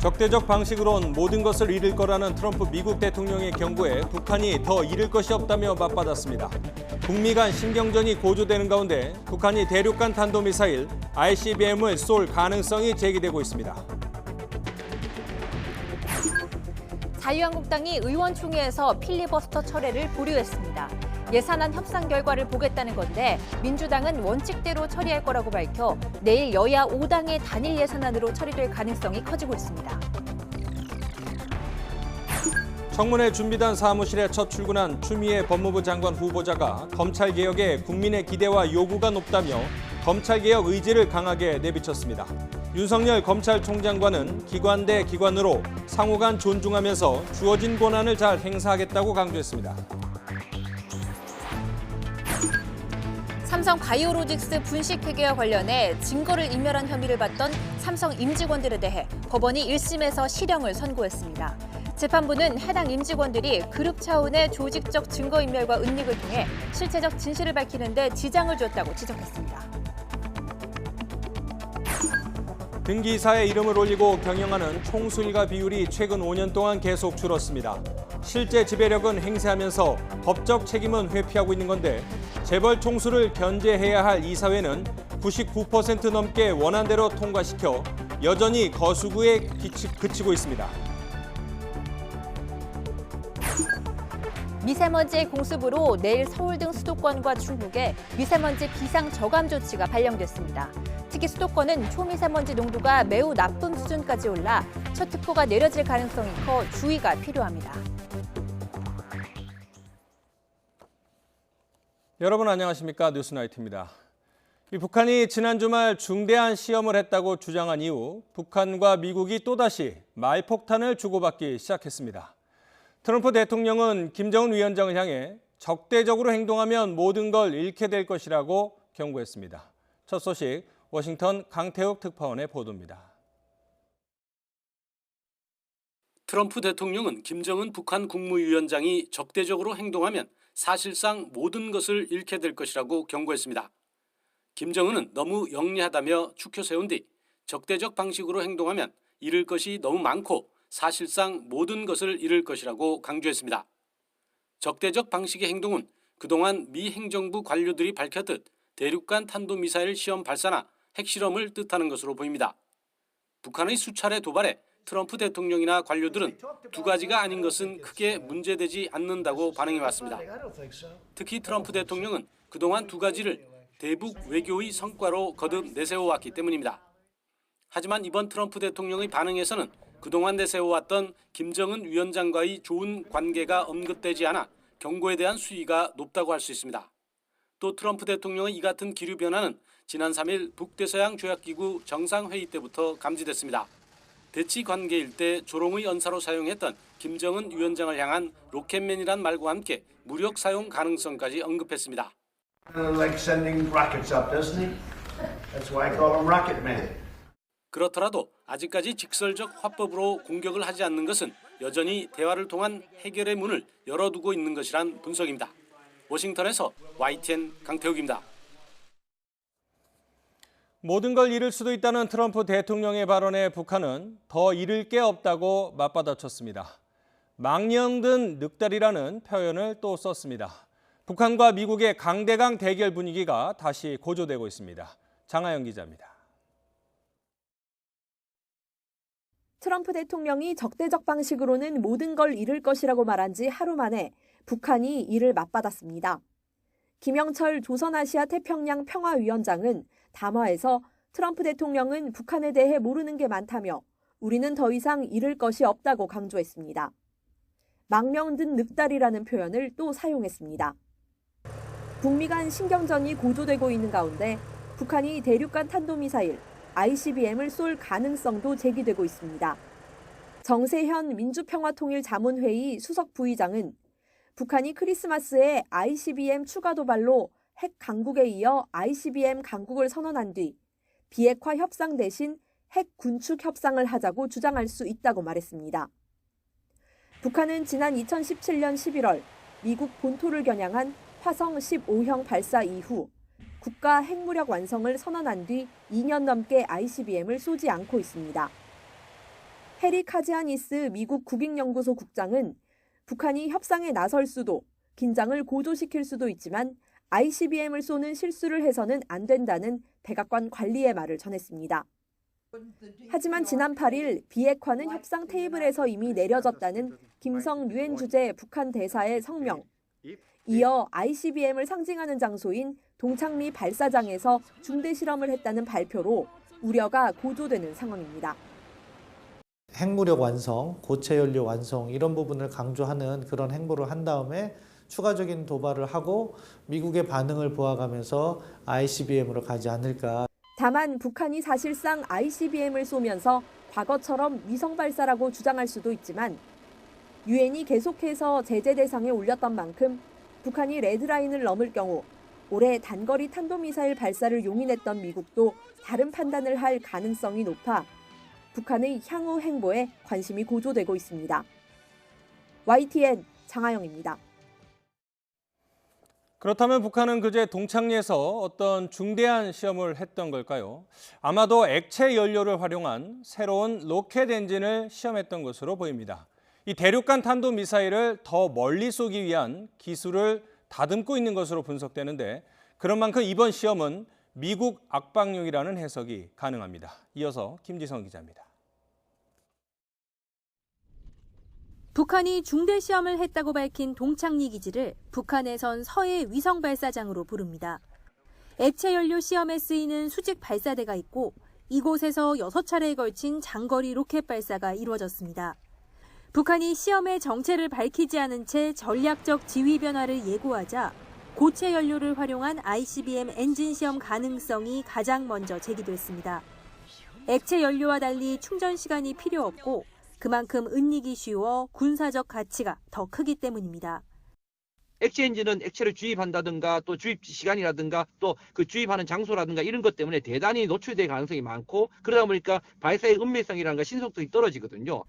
적대적 방식으론 모든 것을 잃을 거라는 트럼프 미국 대통령의 경고에 북한이 더 잃을 것이 없다며 맞받았습니다. 북미 간 신경전이 고조되는 가운데 북한이 대륙간 탄도미사일 ICBM을 쏠 가능성이 제기되고 있습니다. 자유한국당이 의원총회에서 필리버스터 철회를 보류했습니다. 예산안 협상 결과를 보겠다는 건데 민주당은 원칙대로 처리할 거라고 밝혀 내일 여야 5당의 단일 예산안으로 처리될 가능성이 커지고 있습니다. 청문회 준비단 사무실에 첫 출근한 추미애 법무부 장관 후보자가 검찰개혁에 국민의 기대와 요구가 높다며 검찰개혁 의지를 강하게 내비쳤습니다. 윤석열 검찰총장과는 기관 대 기관으로 상호 간 존중하면서 주어진 권한을 잘 행사하겠다고 강조했습니다. 삼성 바이오로직스 분식회계와 관련해 증거를 인멸한 혐의를 받던 삼성 임직원들에 대해 법원이 1심에서 실형을 선고했습니다. 재판부는 해당 임직원들이 그룹 차원의 조직적 증거인멸과 은닉을 통해 실체적 진실을 밝히는 데 지장을 줬다고 지적했습니다. 등기사에 이름을 올리고 경영하는 총수 일가 비율이 최근 5년 동안 계속 줄었습니다. 실제 지배력은 행사하면서 법적 책임은 회피하고 있는 건데 재벌 총수를 견제해야 할 이사회는 99% 넘게 원안대로 통과시켜 여전히 거수구에 그치고 있습니다. 미세먼지 공습으로 내일 서울 등 수도권과 충북에 미세먼지 비상 저감 조치가 발령됐습니다. 특히 수도권은 초미세먼지 농도가 매우 나쁨 수준까지 올라 첫 특보가 내려질 가능성이 커 주의가 필요합니다. 여러분 안녕하십니까? 뉴스나이트입니다. 북한이 지난 주말 중대한 시험을 했다고 주장한 이후 북한과 미국이 또다시 말폭탄을 주고받기 시작했습니다. 트럼프 대통령은 김정은 위원장을 향해 적대적으로 행동하면 모든 걸 잃게 될 것이라고 경고했습니다. 첫 소식 워싱턴 강태욱 특파원의 보도입니다. 트럼프 대통령은 김정은 북한 국무위원장이 적대적으로 행동하면 사실상 모든 것을 잃게 될 것이라고 경고했습니다. 김정은은 너무 영리하다며 추켜 세운 뒤 적대적 방식으로 행동하면 잃을 것이 너무 많고 사실상 모든 것을 잃을 것이라고 강조했습니다. 적대적 방식의 행동은 그동안 미 행정부 관료들이 밝혔듯 대륙간 탄도미사일 시험 발사나 핵실험을 뜻하는 것으로 보입니다. 북한의 수차례 도발에 트럼프 대통령이나 관료들은 두 가지가 아닌 것은 크게 문제되지 않는다고 반응해왔습니다. 특히 트럼프 대통령은 그동안 두 가지를 대북 외교의 성과로 거듭 내세워왔기 때문입니다. 하지만 이번 트럼프 대통령의 반응에서는 그동안 내세워왔던 김정은 위원장과의 좋은 관계가 언급되지 않아 경고에 대한 수위가 높다고 할 수 있습니다. 또 트럼프 대통령의 이 같은 기류 변화는 지난 3일 북대서양 조약기구 정상회의 때부터 감지됐습니다. 대치 관계일 때 조롱의 언사로 사용했던 김정은 위원장을 향한 로켓맨이란 말과 함께 무력 사용 가능성까지 언급했습니다. Like sending rockets up, doesn't he? That's why I call him Rocket Man. 그렇더라도 아직까지 직설적 화법으로 공격을 하지 않는 것은 여전히 대화를 통한 해결의 문을 열어두고 있는 것이란 분석입니다. 워싱턴에서 YTN 강태욱입니다. 모든 걸 잃을 수도 있다는 트럼프 대통령의 발언에 북한은 더 잃을 게 없다고 맞받아쳤습니다. 망령든 늑다리라는 표현을 또 썼습니다. 북한과 미국의 강대강 대결 분위기가 다시 고조되고 있습니다. 장하영 기자입니다. 트럼프 대통령이 적대적 방식으로는 모든 걸 잃을 것이라고 말한 지 하루 만에 북한이 이를 맞받았습니다. 김영철 조선아시아 태평양 평화위원장은 담화에서 트럼프 대통령은 북한에 대해 모르는 게 많다며 우리는 더 이상 잃을 것이 없다고 강조했습니다. 망령든 늑다리라는 표현을 또 사용했습니다. 북미 간 신경전이 고조되고 있는 가운데 북한이 대륙간 탄도미사일 ICBM을 쏠 가능성도 제기되고 있습니다. 정세현 민주평화통일자문회의 수석 부의장은 북한이 크리스마스에 ICBM 추가 도발로 핵 강국에 이어 ICBM 강국을 선언한 뒤 비핵화 협상 대신 핵 군축 협상을 하자고 주장할 수 있다고 말했습니다. 북한은 지난 2017년 11월 미국 본토를 겨냥한 화성 15형 발사 이후 국가 핵무력 완성을 선언한 뒤 2년 넘게 ICBM을 쏘지 않고 있습니다. 해리 카지아니스 미국 국익연구소 국장은 북한이 협상에 나설 수도, 긴장을 고조시킬 수도 있지만 ICBM을 쏘는 실수를 해서는 안 된다는 백악관 관리의 말을 전했습니다. 하지만 지난 8일 비핵화는 협상 테이블에서 이미 내려졌다는 김성 류엔 주재 북한 대사의 성명. 이어 ICBM을 상징하는 장소인 동창리 발사장에서 중대 실험을 했다는 발표로 우려가 고조되는 상황입니다. 핵무력 완성, 고체 연료 완성 이런 부분을 강조하는 그런 행보를 한 다음에 추가적인 도발을 하고 미국의 반응을 보아가면서 ICBM으로 가지 않을까. 다만 북한이 사실상 ICBM을 쏘면서 과거처럼 위성 발사라고 주장할 수도 있지만 유엔이 계속해서 제재 대상에 올렸던 만큼 북한이 레드라인을 넘을 경우 올해 단거리 탄도미사일 발사를 용인했던 미국도 다른 판단을 할 가능성이 높아 북한의 향후 행보에 관심이 고조되고 있습니다. YTN 장하영입니다. 그렇다면 북한은 그제 동창리에서 어떤 중대한 시험을 했던 걸까요? 아마도 액체 연료를 활용한 새로운 로켓 엔진을 시험했던 것으로 보입니다. 이 대륙간 탄도미사일을 더 멀리 쏘기 위한 기술을 다듬고 있는 것으로 분석되는데 그런 만큼 이번 시험은 미국 압박용이라는 해석이 가능합니다. 이어서 김지성 기자입니다. 북한이 중대 시험을 했다고 밝힌 동창리 기지를 북한에선 서해 위성 발사장으로 부릅니다. 액체 연료 시험에 쓰이는 수직 발사대가 있고 이곳에서 6차례에 걸친 장거리 로켓 발사가 이루어졌습니다. 북한이 시험의 정체를 밝히지 않은 채 전략적 지위 변화를 예고하자 고체 연료를 활용한 ICBM 엔진 시험 가능성이 가장 먼저 제기됐습니다. 액체 연료와 달리 충전 시간이 필요 없고 그만큼 은닉이 쉬워 군사적 가치가 더 크기 때문입니다. 액체 엔진은 액체를 주입한다든가 또 주입 시간이라든가 또 그 주입하는 장소라든가 이런 것 때문에 대단히 노출될 가능성이 많고 그러다 보니까 발사의 은밀성이라든가 신속성이 떨어지거든요.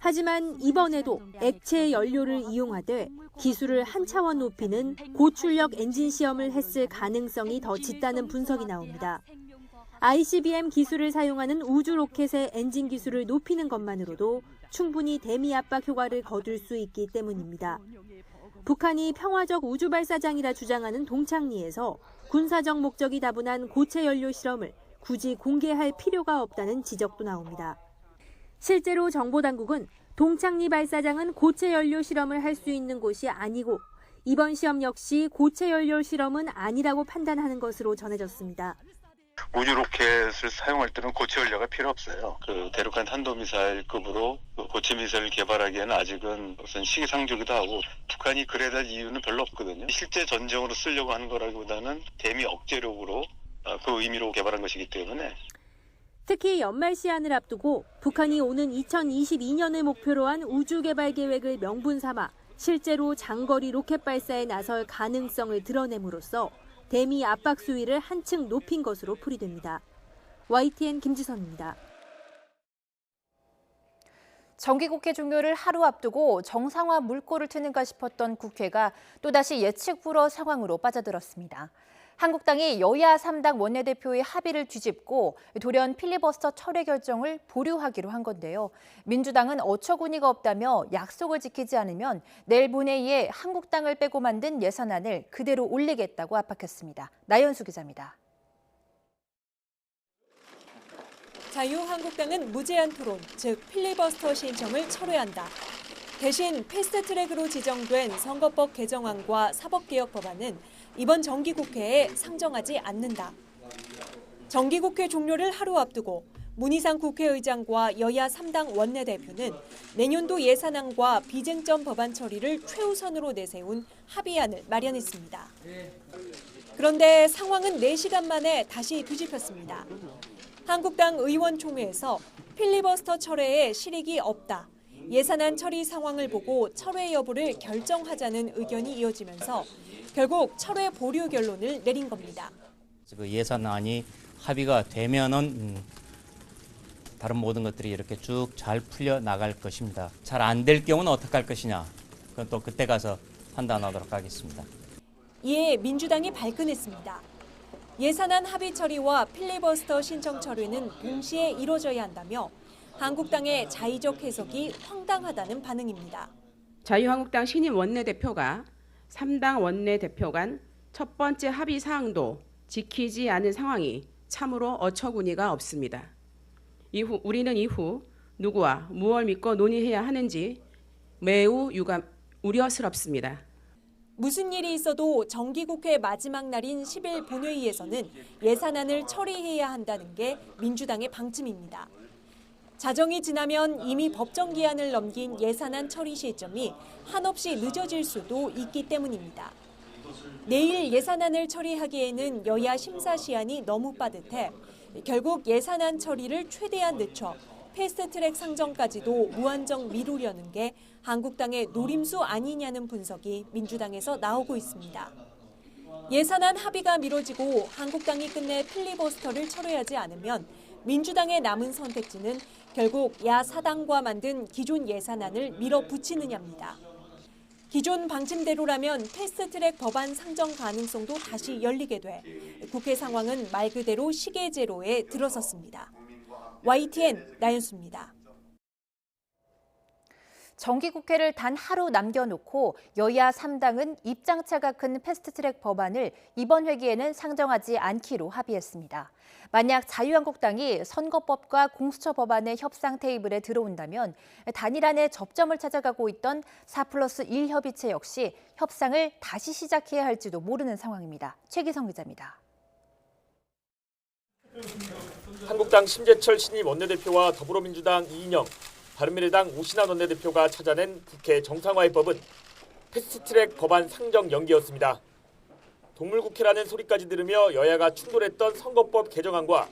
하지만 이번에도 액체 연료를 이용하되 기술을 한 차원 높이는 고출력 엔진 시험을 했을 가능성이 더 짙다는 분석이 나옵니다. ICBM 기술을 사용하는 우주 로켓의 엔진 기술을 높이는 것만으로도 충분히 대미 압박 효과를 거둘 수 있기 때문입니다. 북한이 평화적 우주 발사장이라 주장하는 동창리에서 군사적 목적이 다분한 고체 연료 실험을 굳이 공개할 필요가 없다는 지적도 나옵니다. 실제로 정보당국은 동창리 발사장은 고체 연료 실험을 할 수 있는 곳이 아니고 이번 시험 역시 고체 연료 실험은 아니라고 판단하는 것으로 전해졌습니다. 우주 로켓을 사용할 때는 고체 연료가 필요 없어요. 그 대륙간 탄도미사일급으로 고체 미사일을 개발하기에는 아직은 우선 시기상조기도 하고 북한이 그래야 될 이유는 별로 없거든요. 실제 전쟁으로 쓰려고 하는 거라기보다는 대미 억제력으로 그 의미로 개발한 것이기 때문에. 특히 연말 시한을 앞두고 북한이 오는 2022년을 목표로 한 우주 개발 계획을 명분 삼아 실제로 장거리 로켓 발사에 나설 가능성을 드러냄으로써 대미 압박 수위를 한층 높인 것으로 풀이됩니다. YTN 김지선입니다. 정기국회 종료를 하루 앞두고 정상화 물꼬를 트는가 싶었던 국회가 또다시 예측 불허 상황으로 빠져들었습니다. 한국당이 여야 3당 원내대표의 합의를 뒤집고 돌연 필리버스터 철회 결정을 보류하기로 한 건데요. 민주당은 어처구니가 없다며 약속을 지키지 않으면 내일 본회의에 한국당을 빼고 만든 예산안을 그대로 올리겠다고 압박했습니다. 나연수 기자입니다. 자유한국당은 무제한 토론, 즉 필리버스터 신청을 철회한다. 대신 패스트트랙으로 지정된 선거법 개정안과 사법개혁 법안은 이번 정기국회에 상정하지 않는다. 정기국회 종료를 하루 앞두고 문희상 국회의장과 여야 3당 원내대표는 내년도 예산안과 비쟁점 법안 처리를 최우선으로 내세운 합의안을 마련했습니다. 그런데 상황은 4시간 만에 다시 뒤집혔습니다. 한국당 의원총회에서 필리버스터 철회에 실익이 없다. 예산안 처리 상황을 보고 철회 여부를 결정하자는 의견이 이어지면서 결국 철회 보류 결론을 내린 겁니다. 그 예산안이 합의가 되면은 다른 모든 것들이 이렇게 쭉 잘 풀려 나갈 것입니다. 잘 안 될 경우는 어떻게 할 것이냐, 그건 또 그때 가서 판단하도록 하겠습니다. 이에 민주당이 발끈했습니다. 예산안 합의 처리와 필리버스터 신청 처리는 동시에 이뤄져야 한다며 한국당의 자의적 해석이 황당하다는 반응입니다. 자유한국당 신임 원내대표가 3당 원내대표 간 첫 번째 합의 사항도 지키지 않은 상황이 참으로 어처구니가 없습니다. 우리는 이후 누구와 무엇을 믿고 논의해야 하는지 매우 우려스럽습니다. 무슨 일이 있어도 정기국회 마지막 날인 10일 본회의에서는 예산안을 처리해야 한다는 게 민주당의 방침입니다. 자정이 지나면 이미 법정 기한을 넘긴 예산안 처리 시점이 한없이 늦어질 수도 있기 때문입니다. 내일 예산안을 처리하기에는 여야 심사 시한이 너무 빠듯해 결국 예산안 처리를 최대한 늦춰 패스트트랙 상정까지도 무한정 미루려는 게 한국당의 노림수 아니냐는 분석이 민주당에서 나오고 있습니다. 예산안 합의가 미뤄지고 한국당이 끝내 필리버스터를 철회하지 않으면 민주당의 남은 선택지는 결국 야4당과 만든 기존 예산안을 밀어붙이느냐입니다. 기존 방침대로라면 패스트트랙 법안 상정 가능성도 다시 열리게 돼 국회 상황은 말 그대로 시계제로에 들어섰습니다. YTN 나연수입니다. 정기국회를 단 하루 남겨놓고 여야 3당은 입장차가 큰 패스트트랙 법안을 이번 회기에는 상정하지 않기로 합의했습니다. 만약 자유한국당이 선거법과 공수처 법안의 협상 테이블에 들어온다면 단일안의 접점을 찾아가고 있던 4+1 협의체 역시 협상을 다시 시작해야 할지도 모르는 상황입니다. 최기성 기자입니다. 한국당 심재철 신임 원내대표와 더불어민주당 이인영, 바른미래당 오신환 원내대표가 찾아낸 국회 정상화해법은 패스트트랙 법안 상정 연기였습니다. 동물국회라는 소리까지 들으며 여야가 충돌했던 선거법 개정안과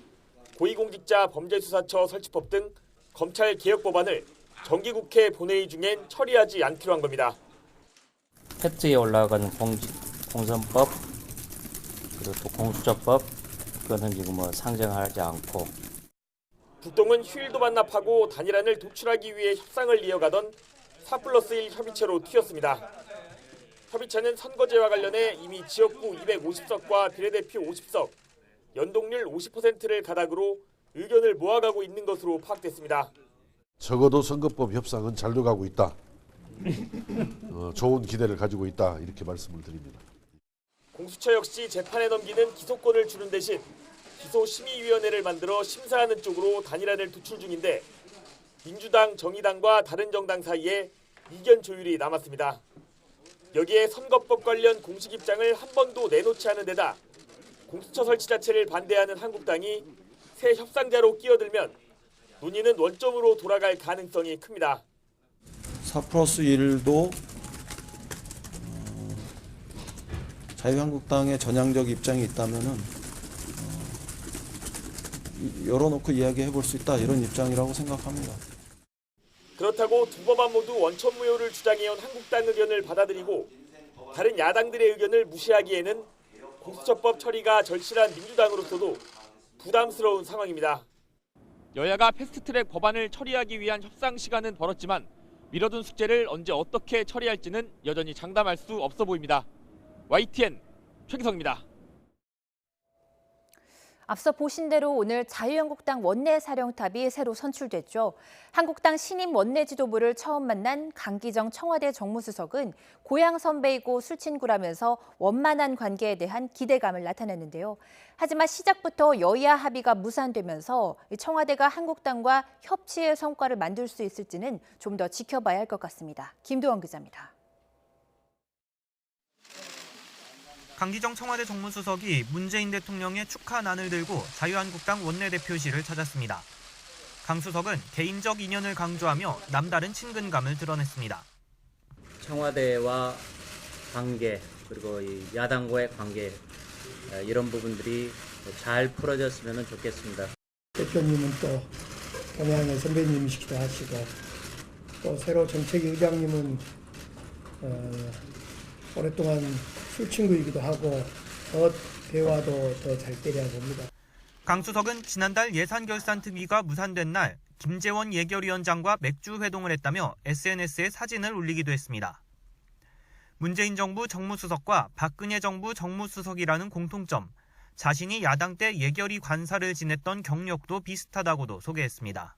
고위공직자 범죄수사처 설치법 등 검찰개혁 법안을 정기국회 본회의 중엔 처리하지 않기로 한 겁니다. 팩트에 올라간 공선법 그리고 또 공수처법 그거는 지금 상정하지 않고 국동은 휴일도 반납하고 단일안을 도출하기 위해 협상을 이어가던 4+1 협의체로 튀었습니다. 협의체는 선거제와 관련해 이미 지역구 250석과 비례대표 50석, 연동률 50%를 가닥으로 의견을 모아가고 있는 것으로 파악됐습니다. 적어도 선거법 협상은 잘 돼가고 있다. 좋은 기대를 가지고 있다. 이렇게 말씀을 드립니다. 공수처 역시 재판에 넘기는 기소권을 주는 대신 기소심의위원회를 만들어 심사하는 쪽으로 단일안을 도출 중인데 민주당, 정의당과 다른 정당 사이에 이견 조율이 남았습니다. 여기에 선거법 관련 공식 입장을 한 번도 내놓지 않은 데다 공수처 설치 자체를 반대하는 한국당이 새 협상자로 끼어들면 논의는 원점으로 돌아갈 가능성이 큽니다. 4+1도 자유한국당의 전향적 입장이 있다면은 열어놓고 이야기해 볼 수 있다 이런 입장이라고 생각합니다. 그렇다고 두 법안 모두 원천무효를 주장해온 한국당 의견을 받아들이고 다른 야당들의 의견을 무시하기에는 공수처법 처리가 절실한 민주당으로서도 부담스러운 상황입니다. 여야가 패스트트랙 법안을 처리하기 위한 협상 시간은 벌었지만 미뤄둔 숙제를 언제 어떻게 처리할지는 여전히 장담할 수 없어 보입니다. YTN 최기성입니다. 앞서 보신 대로 오늘 자유한국당 원내사령탑이 새로 선출됐죠. 한국당 신임 원내지도부를 처음 만난 강기정 청와대 정무수석은 고향 선배이고 술친구라면서 원만한 관계에 대한 기대감을 나타냈는데요. 하지만 시작부터 여야 합의가 무산되면서 청와대가 한국당과 협치의 성과를 만들 수 있을지는 좀 더 지켜봐야 할 것 같습니다. 김도원 기자입니다. 강기정 청와대 정무수석이 문재인 대통령의 축하난을 들고 자유한국당 원내대표실을 찾았습니다. 강 수석은 개인적 인연을 강조하며 남다른 친근감을 드러냈습니다. 청와대와 관계 그리고 이 야당과의 관계 이런 부분들이 잘 풀어졌으면 좋겠습니다. 대표님은 또 동양의 선배님이시기도 하시고 또 새로 정책위 의장님은 오랫동안 술친구이기도 하고 더 대화도 더 잘 되려 봅니다. 강 수석은 지난달 예산결산특위가 무산된 날 김재원 예결위원장과 맥주 회동을 했다며 SNS에 사진을 올리기도 했습니다. 문재인 정부 정무수석과 박근혜 정부 정무수석이라는 공통점, 자신이 야당 때 예결위 관사를 지냈던 경력도 비슷하다고도 소개했습니다.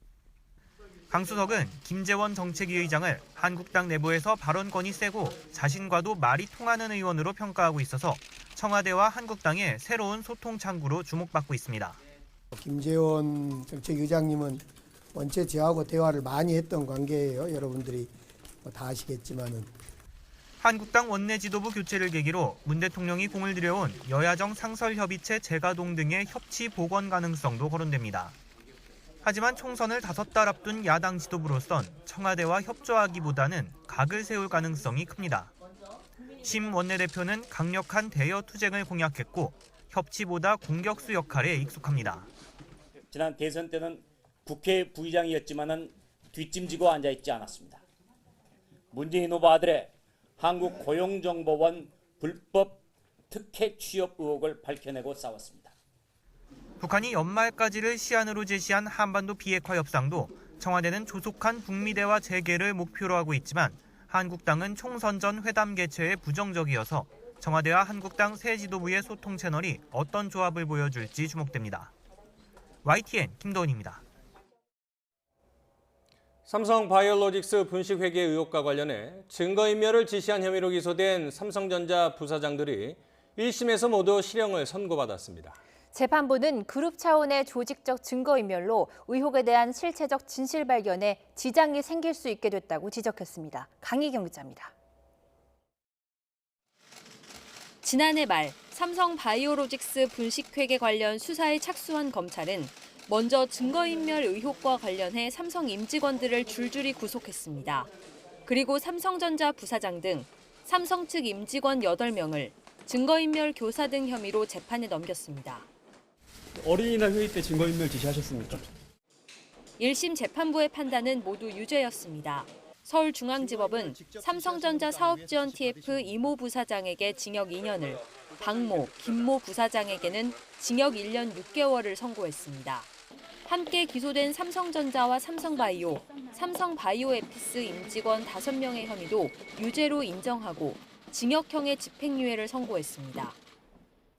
강 수석은 김재원 정책위 의장을 한국당 내부에서 발언권이 세고 자신과도 말이 통하는 의원으로 평가하고 있어서 청와대와 한국당의 새로운 소통 창구로 주목받고 있습니다. 김재원 정책위의장님은 원체 저하고 대화를 많이 했던 관계예요. 여러분들이 다 아시겠지만은. 한국당 원내 지도부 교체를 계기로 문 대통령이 공을 들여온 여야정 상설협의체 재가동 등의 협치 복원 가능성도 거론됩니다. 하지만 총선을 5달 앞둔 야당 지도부로선 청와대와 협조하기보다는 각을 세울 가능성이 큽니다. 심 원내대표는 강력한 대여 투쟁을 공약했고 협치보다 공격수 역할에 익숙합니다. 지난 대선 때는 국회 부의장이었지만은 뒷짐지고 앉아있지 않았습니다. 문재인 후보 아들의 한국고용정보원 불법 특혜 취업 의혹을 밝혀내고 싸웠습니다. 북한이 연말까지를 시한으로 제시한 한반도 비핵화 협상도 청와대는 조속한 북미 대화 재개를 목표로 하고 있지만 한국당은 총선 전 회담 개최에 부정적이어서 청와대와 한국당 새 지도부의 소통 채널이 어떤 조합을 보여줄지 주목됩니다. YTN 김도훈입니다. 삼성바이오로직스 분식회계 의혹과 관련해 증거인멸을 지시한 혐의로 기소된 삼성전자 부사장들이 1심에서 모두 실형을 선고받았습니다. 재판부는 그룹 차원의 조직적 증거인멸로 의혹에 대한 실체적 진실 발견에 지장이 생길 수 있게 됐다고 지적했습니다. 강희경 기자입니다. 지난해 말 삼성바이오로직스 분식회계 관련 수사에 착수한 검찰은 먼저 증거인멸 의혹과 관련해 삼성 임직원들을 줄줄이 구속했습니다. 그리고 삼성전자 부사장 등 삼성 측 임직원 8명을 증거인멸 교사 등 혐의로 재판에 넘겼습니다. 어린이날 회의 때 증거인멸 지시하셨습니까? 1심 재판부의 판단은 모두 유죄였습니다. 서울중앙지법은 삼성전자 사업지원 TF 이모 부사장에게 징역 2년을, 박모, 김모 부사장에게는 징역 1년 6개월을 선고했습니다. 함께 기소된 삼성전자와 삼성바이오, 삼성바이오에피스 임직원 5명의 혐의도 유죄로 인정하고 징역형의 집행유예를 선고했습니다.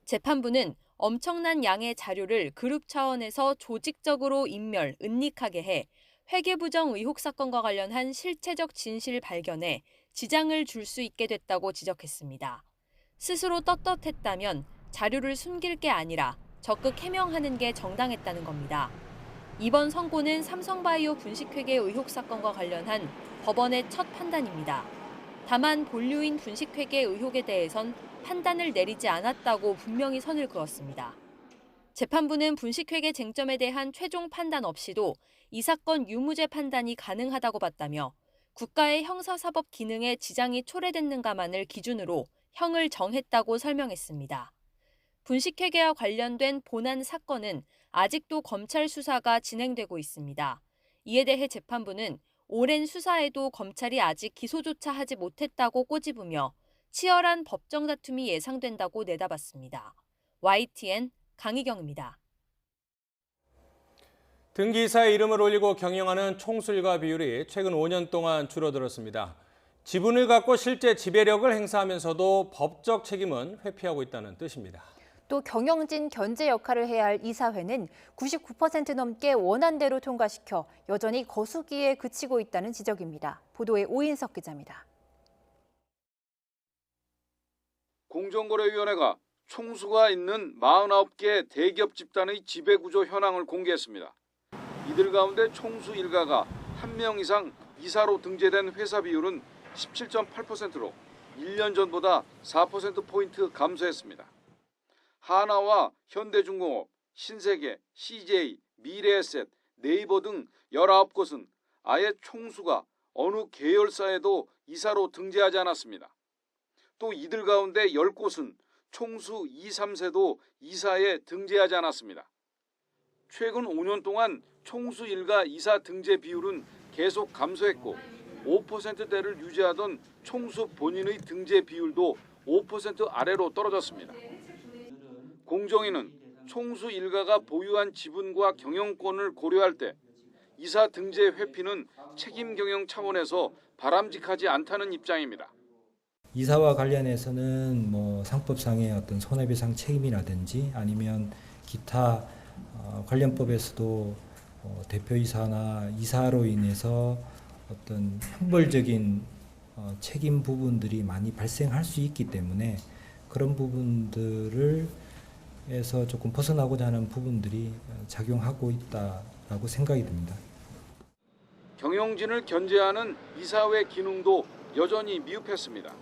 재판부는 엄청난 양의 자료를 그룹 차원에서 조직적으로 인멸, 은닉하게 해 회계부정 의혹 사건과 관련한 실체적 진실 발견에 지장을 줄 수 있게 됐다고 지적했습니다. 스스로 떳떳했다면 자료를 숨길 게 아니라 적극 해명하는 게 정당했다는 겁니다. 이번 선고는 삼성바이오 분식회계 의혹 사건과 관련한 법원의 첫 판단입니다. 다만 본류인 분식회계 의혹에 대해선 판단을 내리지 않았다고 분명히 선을 그었습니다. 재판부는 분식회계 쟁점에 대한 최종 판단 없이도 이 사건 유무죄 판단이 가능하다고 봤다며 국가의 형사사법 기능에 지장이 초래됐는가만을 기준으로 형을 정했다고 설명했습니다. 분식회계와 관련된 본안 사건은 아직도 검찰 수사가 진행되고 있습니다. 이에 대해 재판부는 오랜 수사에도 검찰이 아직 기소조차 하지 못했다고 꼬집으며 치열한 법정 다툼이 예상된다고 내다봤습니다. YTN 강희경입니다. 등기사의 이름을 올리고 경영하는 총수일가 비율이 최근 5년 동안 줄어들었습니다. 지분을 갖고 실제 지배력을 행사하면서도 법적 책임은 회피하고 있다는 뜻입니다. 또 경영진 견제 역할을 해야 할 이사회는 99% 넘게 원안대로 통과시켜 여전히 거수기에 그치고 있다는 지적입니다. 보도에 오인석 기자입니다. 공정거래위원회가 총수가 있는 49개 대기업 집단의 지배구조 현황을 공개했습니다. 이들 가운데 총수 일가가 1명 이상 이사로 등재된 회사 비율은 17.8%로 1년 전보다 4%포인트 감소했습니다. 하나와 현대중공업, 신세계, CJ, 미래에셋, 네이버 등 19곳은 아예 총수가 어느 계열사에도 이사로 등재하지 않았습니다. 또 이들 가운데 10곳은 총수 2, 3세도 이사에 등재하지 않았습니다. 최근 5년 동안 총수 일가 이사 등재 비율은 계속 감소했고 5%대를 유지하던 총수 본인의 등재 비율도 5% 아래로 떨어졌습니다. 공정위는 총수 일가가 보유한 지분과 경영권을 고려할 때 이사 등재 회피는 책임 경영 차원에서 바람직하지 않다는 입장입니다. 이사와 관련해서는 상법상의 어떤 손해배상 책임이라든지 아니면 기타 관련법에서도 대표이사나 이사로 인해서 어떤 형벌적인 책임 부분들이 많이 발생할 수 있기 때문에 그런 부분들을 에서 조금 벗어나고자 하는 부분들이 작용하고 있다라고 생각이 듭니다. 경영진을 견제하는 이사회 기능도 여전히 미흡했습니다.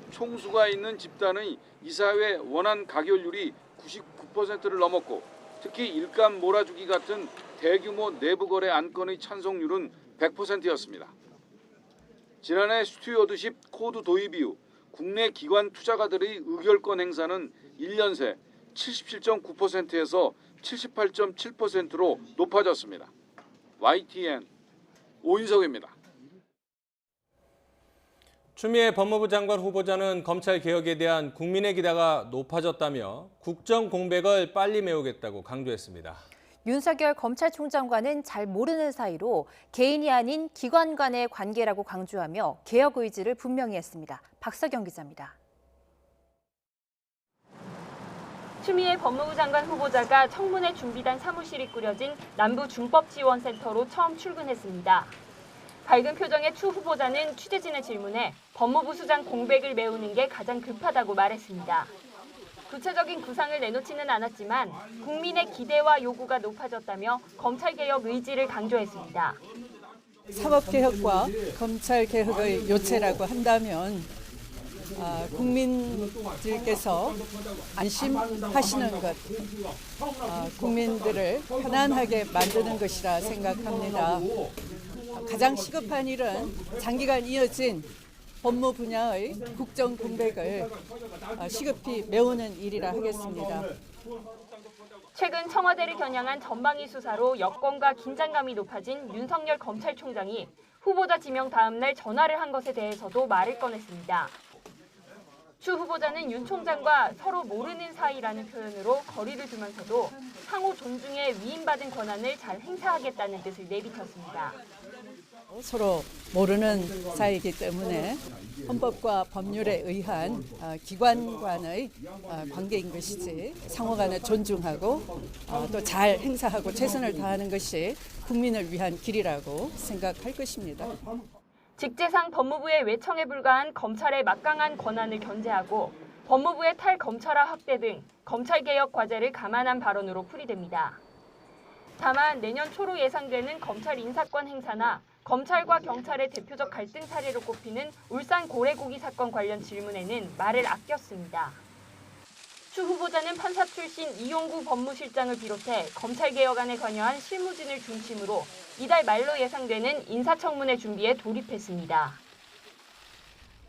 총수가 있는 집단의 이사회 원안 가결률이 99%를 넘었고 특히 일감 몰아주기 같은 대규모 내부 거래 안건의 찬성률은 100%였습니다. 지난해 스튜어드십 코드 도입 이후 국내 기관 투자가들의 의결권 행사는 1년 새 77.9%에서 78.7%로 높아졌습니다. YTN 오인석입니다. 추미애 법무부 장관 후보자는 검찰 개혁에 대한 국민의 기대가 높아졌다며 국정 공백을 빨리 메우겠다고 강조했습니다. 윤석열 검찰총장과는 잘 모르는 사이로 개인이 아닌 기관 간의 관계라고 강조하며 개혁 의지를 분명히 했습니다. 박서경 기자입니다. 추미애 법무부 장관 후보자가 청문회 준비단 사무실이 꾸려진 남부준법지원센터로 처음 출근했습니다. 밝은 표정의 추 후보자는 취재진의 질문에 법무부 수장 공백을 메우는 게 가장 급하다고 말했습니다. 구체적인 구상을 내놓지는 않았지만 국민의 기대와 요구가 높아졌다며 검찰개혁 의지를 강조했습니다. 사법개혁과 검찰개혁의 요체라고 한다면 국민들께서 안심하시는 것, 국민들을 편안하게 만드는 것이라 생각합니다. 가장 시급한 일은 장기간 이어진 법무 분야의 국정 공백을 시급히 메우는 일이라 하겠습니다. 최근 청와대를 겨냥한 전방위 수사로 여권과 긴장감이 높아진 윤석열 검찰총장이 후보자 지명 다음 날 전화를 한 것에 대해서도 말을 꺼냈습니다. 추 후보자는 윤 총장과 서로 모르는 사이라는 표현으로 거리를 두면서도 상호 존중에 위임받은 권한을 잘 행사하겠다는 뜻을 내비쳤습니다. 서로 모르는 사이이기 때문에 헌법과 법률에 의한 기관 간의 관계인 것이지 상호 간에 존중하고 또 잘 행사하고 최선을 다하는 것이 국민을 위한 길이라고 생각할 것입니다. 직제상 법무부의 외청에 불과한 검찰의 막강한 권한을 견제하고 법무부의 탈검찰화 확대 등 검찰개혁 과제를 감안한 발언으로 풀이됩니다. 다만 내년 초로 예상되는 검찰 인사권 행사나 검찰과 경찰의 대표적 갈등 사례로 꼽히는 울산 고래고기 사건 관련 질문에는 말을 아꼈습니다. 추 후보자는 판사 출신 이용구 법무실장을 비롯해 검찰개혁안에 관여한 실무진을 중심으로 이달 말로 예상되는 인사청문회 준비에 돌입했습니다.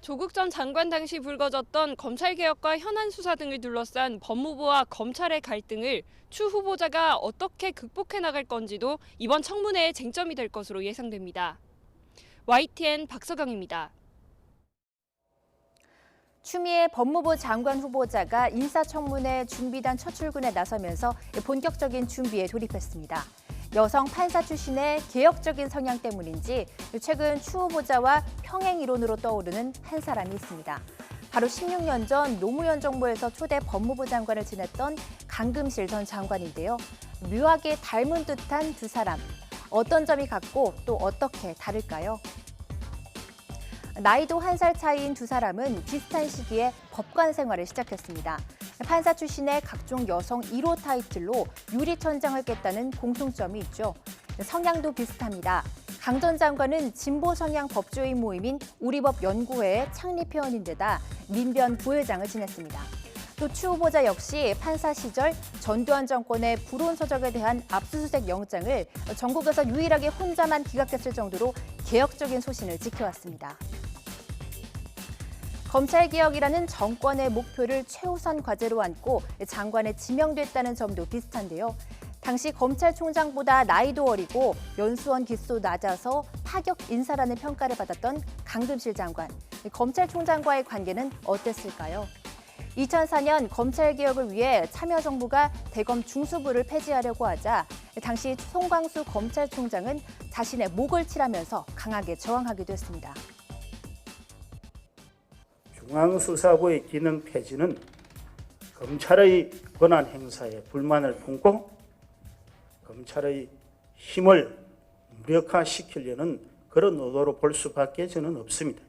조국 전 장관 당시 불거졌던 검찰개혁과 현안 수사 등을 둘러싼 법무부와 검찰의 갈등을 추 후보자가 어떻게 극복해 나갈 건지도 이번 청문회의 쟁점이 될 것으로 예상됩니다. YTN 박서경입니다. 추미애 법무부 장관 후보자가 인사청문회 준비단 첫 출근에 나서면서 본격적인 준비에 돌입했습니다. 여성 판사 출신의 개혁적인 성향 때문인지 최근 추 후보자와 평행 이론으로 떠오르는 한 사람이 있습니다. 바로 16년 전 노무현 정부에서 초대 법무부 장관을 지냈던 강금실 전 장관인데요. 묘하게 닮은 듯한 두 사람. 어떤 점이 같고 또 어떻게 다를까요? 나이도 1살 차이인 두 사람은 비슷한 시기에 법관 생활을 시작했습니다. 판사 출신의 각종 여성 1호 타이틀로 유리천장을 깼다는 공통점이 있죠. 성향도 비슷합니다. 강 전 장관은 진보 성향 법조인 모임인 우리법 연구회의 창립회원인데다 민변 부회장을 지냈습니다. 또 추 후보자 역시 판사 시절 전두환 정권의 불온 서적에 대한 압수수색 영장을 전국에서 유일하게 혼자만 기각했을 정도로 개혁적인 소신을 지켜왔습니다. 검찰개혁이라는 정권의 목표를 최우선 과제로 안고 장관에 지명됐다는 점도 비슷한데요. 당시 검찰총장보다 나이도 어리고 연수원 기수도 낮아서 파격 인사라는 평가를 받았던 강금실 장관. 검찰총장과의 관계는 어땠을까요? 2004년 검찰개혁을 위해 참여정부가 대검 중수부를 폐지하려고 하자 당시 송광수 검찰총장은 자신의 목을 칠하면서 강하게 저항하기도 했습니다. 중앙수사부의 기능 폐지는 검찰의 권한 행사에 불만을 품고 검찰의 힘을 무력화시키려는 그런 의도로 볼 수밖에 저는 없습니다.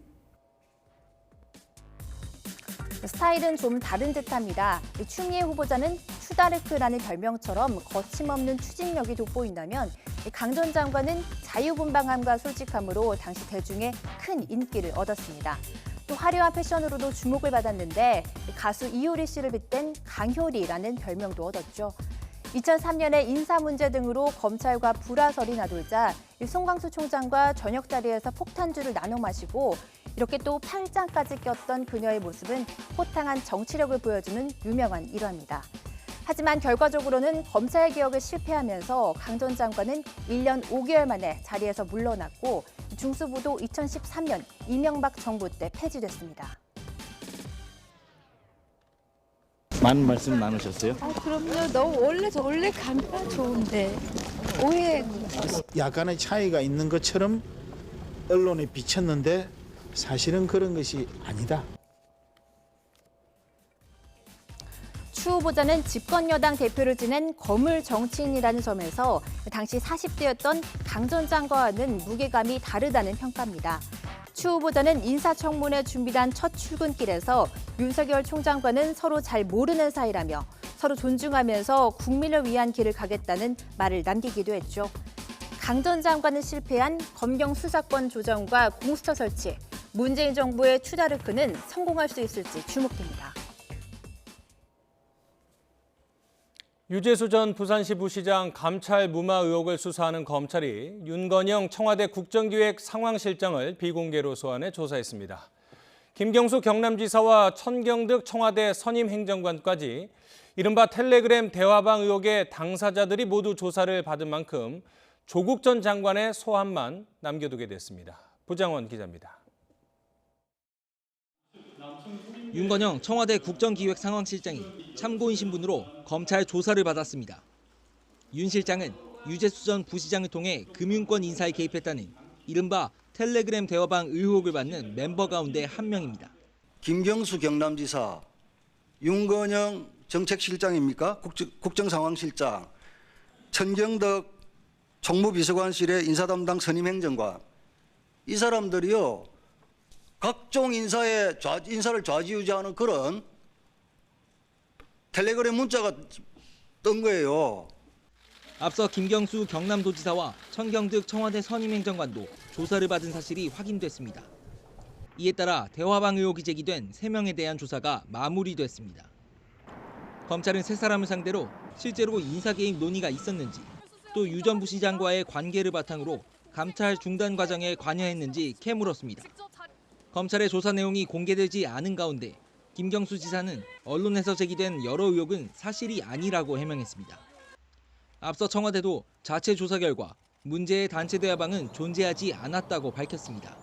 스타일은 좀 다른 듯합니다. 추미애 후보자는 추다르크라는 별명처럼 거침없는 추진력이 돋보인다면 강 전 장관은 자유분방함과 솔직함으로 당시 대중의 큰 인기를 얻었습니다. 또 화려한 패션으로도 주목을 받았는데 가수 이효리 씨를 빗댄 강효리라는 별명도 얻었죠. 2003년에 인사 문제 등으로 검찰과 불화설이 나돌자 송광수 총장과 저녁 자리에서 폭탄주를 나눠 마시고 이렇게 또 팔짱까지 꼈던 그녀의 모습은 호탕한 정치력을 보여주는 유명한 일화입니다. 하지만 결과적으로는 검찰개혁을 실패하면서 강 전 장관은 1년 5개월 만에 자리에서 물러났고 중수부도 2013년 이명박 정부 때 폐지됐습니다. 많은 말씀 나누셨어요? 그럼요. 너무 원래 감가 좋은데 오해. 약간의 차이가 있는 것처럼 언론에 비쳤는데 사실은 그런 것이 아니다. 추 후보자는 집권 여당 대표를 지낸 거물 정치인이라는 점에서 당시 40대였던 강 전 장관과는 무게감이 다르다는 평가입니다. 추 후보자는 인사청문회 준비단 첫 출근길에서 윤석열 총장과는 서로 잘 모르는 사이라며 서로 존중하면서 국민을 위한 길을 가겠다는 말을 남기기도 했죠. 강 전 장관은 실패한 검경 수사권 조정과 공수처 설치, 문재인 정부의 추다르크는 성공할 수 있을지 주목됩니다. 유재수 전 부산시 부시장 감찰 무마 의혹을 수사하는 검찰이 윤건영 청와대 국정기획 상황실장을 비공개로 소환해 조사했습니다. 김경수 경남지사와 천경득 청와대 선임 행정관까지 이른바 텔레그램 대화방 의혹의 당사자들이 모두 조사를 받은 만큼 조국 전 장관의 소환만 남겨두게 됐습니다. 부장원 기자입니다. 윤건영 청와대 국정기획상황실장이 참고인 신분으로 검찰 조사를 받았습니다. 윤 실장은 유재수 전 부시장을 통해 금융권 인사에 개입했다는 이른바 텔레그램 대화방 의혹을 받는 멤버 가운데 한 명입니다. 김경수 경남지사, 윤건영 정책실장입니까? 국정상황실장, 천경덕 총무비서관실의 인사담당 선임행정관. 이 사람들이요. 각종 인사를 좌지우지하는 그런 텔레그램 문자가 뜬 거예요. 앞서 김경수 경남도지사와 천경득 청와대 선임행정관도 조사를 받은 사실이 확인됐습니다. 이에 따라 대화방 의혹이 제기된 3명에 대한 조사가 마무리됐습니다. 검찰은 3사람을 상대로 실제로 인사 개입 논의가 있었는지, 또 유 전 부시장과의 관계를 바탕으로 감찰 중단 과정에 관여했는지 캐물었습니다. 검찰의 조사 내용이 공개되지 않은 가운데 김경수 지사는 언론에서 제기된 여러 의혹은 사실이 아니라고 해명했습니다. 앞서 청와대도 자체 조사 결과 문제의 단체 대화방은 존재하지 않았다고 밝혔습니다.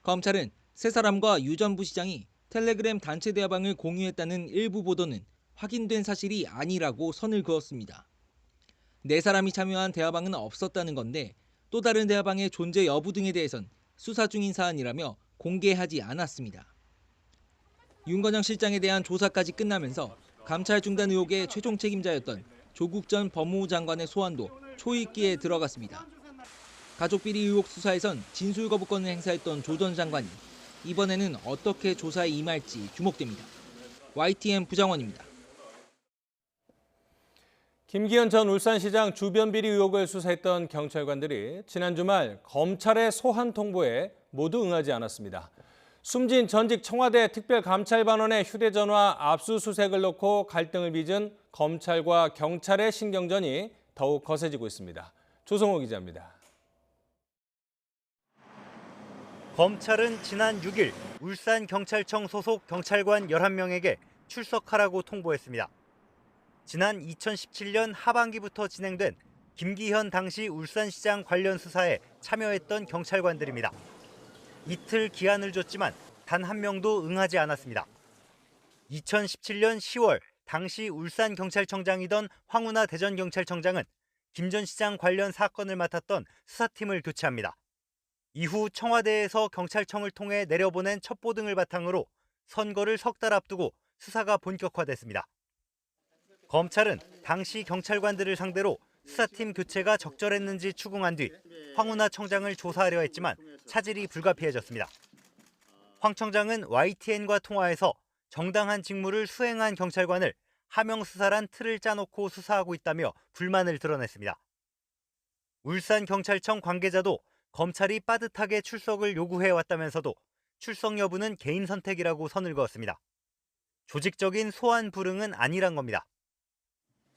검찰은 3사람과 유 전 부시장이 텔레그램 단체 대화방을 공유했다는 일부 보도는 확인된 사실이 아니라고 선을 그었습니다. 4사람이 참여한 대화방은 없었다는 건데 또 다른 대화방의 존재 여부 등에 대해선 수사 중인 사안이라며 공개하지 않았습니다. 윤건영 실장에 대한 조사까지 끝나면서 감찰 중단 의혹의 최종 책임자였던 조국 전 법무부 장관의 소환도 초입기에 들어갔습니다. 가족비리 의혹 수사에선 진술 거부권을 행사했던 조 전 장관이 이번에는 어떻게 조사에 임할지 주목됩니다. YTN 부장원입니다. 김기현 전 울산시장 주변 비리 의혹을 수사했던 경찰관들이 지난 주말 검찰의 소환 통보에 모두 응하지 않았습니다. 숨진 전직 청와대 특별감찰반원의 휴대전화 압수수색을 놓고 갈등을 빚은 검찰과 경찰의 신경전이 더욱 거세지고 있습니다. 조성호 기자입니다. 검찰은 지난 6일 울산경찰청 소속 경찰관 11명에게 출석하라고 통보했습니다. 지난 2017년 하반기부터 진행된 김기현 당시 울산시장 관련 수사에 참여했던 경찰관들입니다. 이틀 기한을 줬지만 단 한 명도 응하지 않았습니다. 2017년 10월 당시 울산경찰청장이던 황운하 대전경찰청장은 김 전 시장 관련 사건을 맡았던 수사팀을 교체합니다. 이후 청와대에서 경찰청을 통해 내려보낸 첩보 등을 바탕으로 선거를 석 달 앞두고 수사가 본격화됐습니다. 검찰은 당시 경찰관들을 상대로 수사팀 교체가 적절했는지 추궁한 뒤 황운하 청장을 조사하려 했지만 차질이 불가피해졌습니다. 황 청장은 YTN과 통화에서 정당한 직무를 수행한 경찰관을 하명 수사란 틀을 짜놓고 수사하고 있다며 불만을 드러냈습니다. 울산경찰청 관계자도 검찰이 빠듯하게 출석을 요구해왔다면서도 출석 여부는 개인 선택이라고 선을 그었습니다. 조직적인 소환 불응은 아니란 겁니다.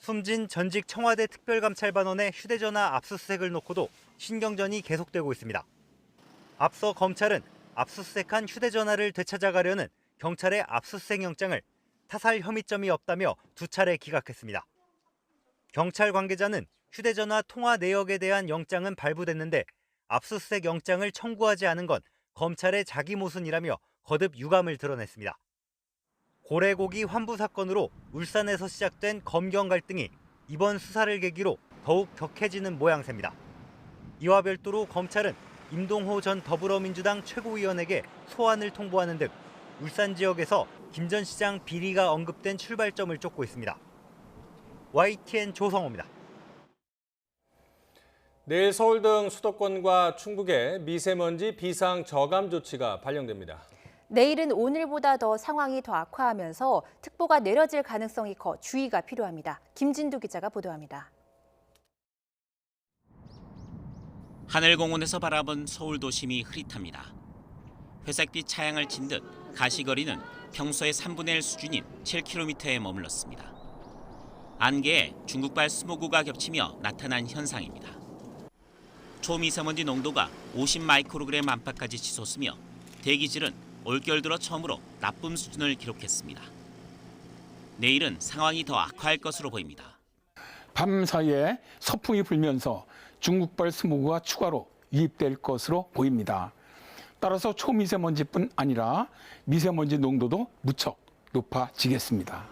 숨진 전직 청와대 특별감찰반원의 휴대전화 압수수색을 놓고도 신경전이 계속되고 있습니다. 앞서 검찰은 압수수색한 휴대전화를 되찾아가려는 경찰의 압수수색 영장을 타살 혐의점이 없다며 2차례 기각했습니다. 경찰 관계자는 휴대전화 통화 내역에 대한 영장은 발부됐는데 압수수색 영장을 청구하지 않은 건 검찰의 자기 모순이라며 거듭 유감을 드러냈습니다. 고래고기 환부 사건으로 울산에서 시작된 검경 갈등이 이번 수사를 계기로 더욱 격해지는 모양새입니다. 이와 별도로 검찰은 임동호 전 더불어민주당 최고위원에게 소환을 통보하는 등 울산 지역에서 김 전 시장 비리가 언급된 출발점을 쫓고 있습니다. YTN 조성호입니다. 내일 서울 등 수도권과 충북에 미세먼지 비상 저감 조치가 발령됩니다. 내일은 오늘보다 더 상황이 더 악화하면서 특보가 내려질 가능성이 커 주의가 필요합니다. 김진두 기자가 보도합니다. 하늘공원에서 바라본 서울 도심이 흐릿합니다. 회색빛 차양을 친 듯 가시거리는 평소의 3분의 1 수준인 7km에 머물렀습니다. 안개에 중국발 스모그가 겹치며 나타난 현상입니다. 초미세먼지 농도가 50마이크로그램 안팎까지 치솟으며 대기질은 올겨울 들어 처음으로 나쁨 수준을 기록했습니다. 내일은 상황이 더 악화할 것으로 보입니다. 밤 사이에 서풍이 불면서 중국발 스모그가 추가로 유입될 것으로 보입니다. 따라서 초미세먼지뿐 아니라 미세먼지 농도도 무척 높아지겠습니다.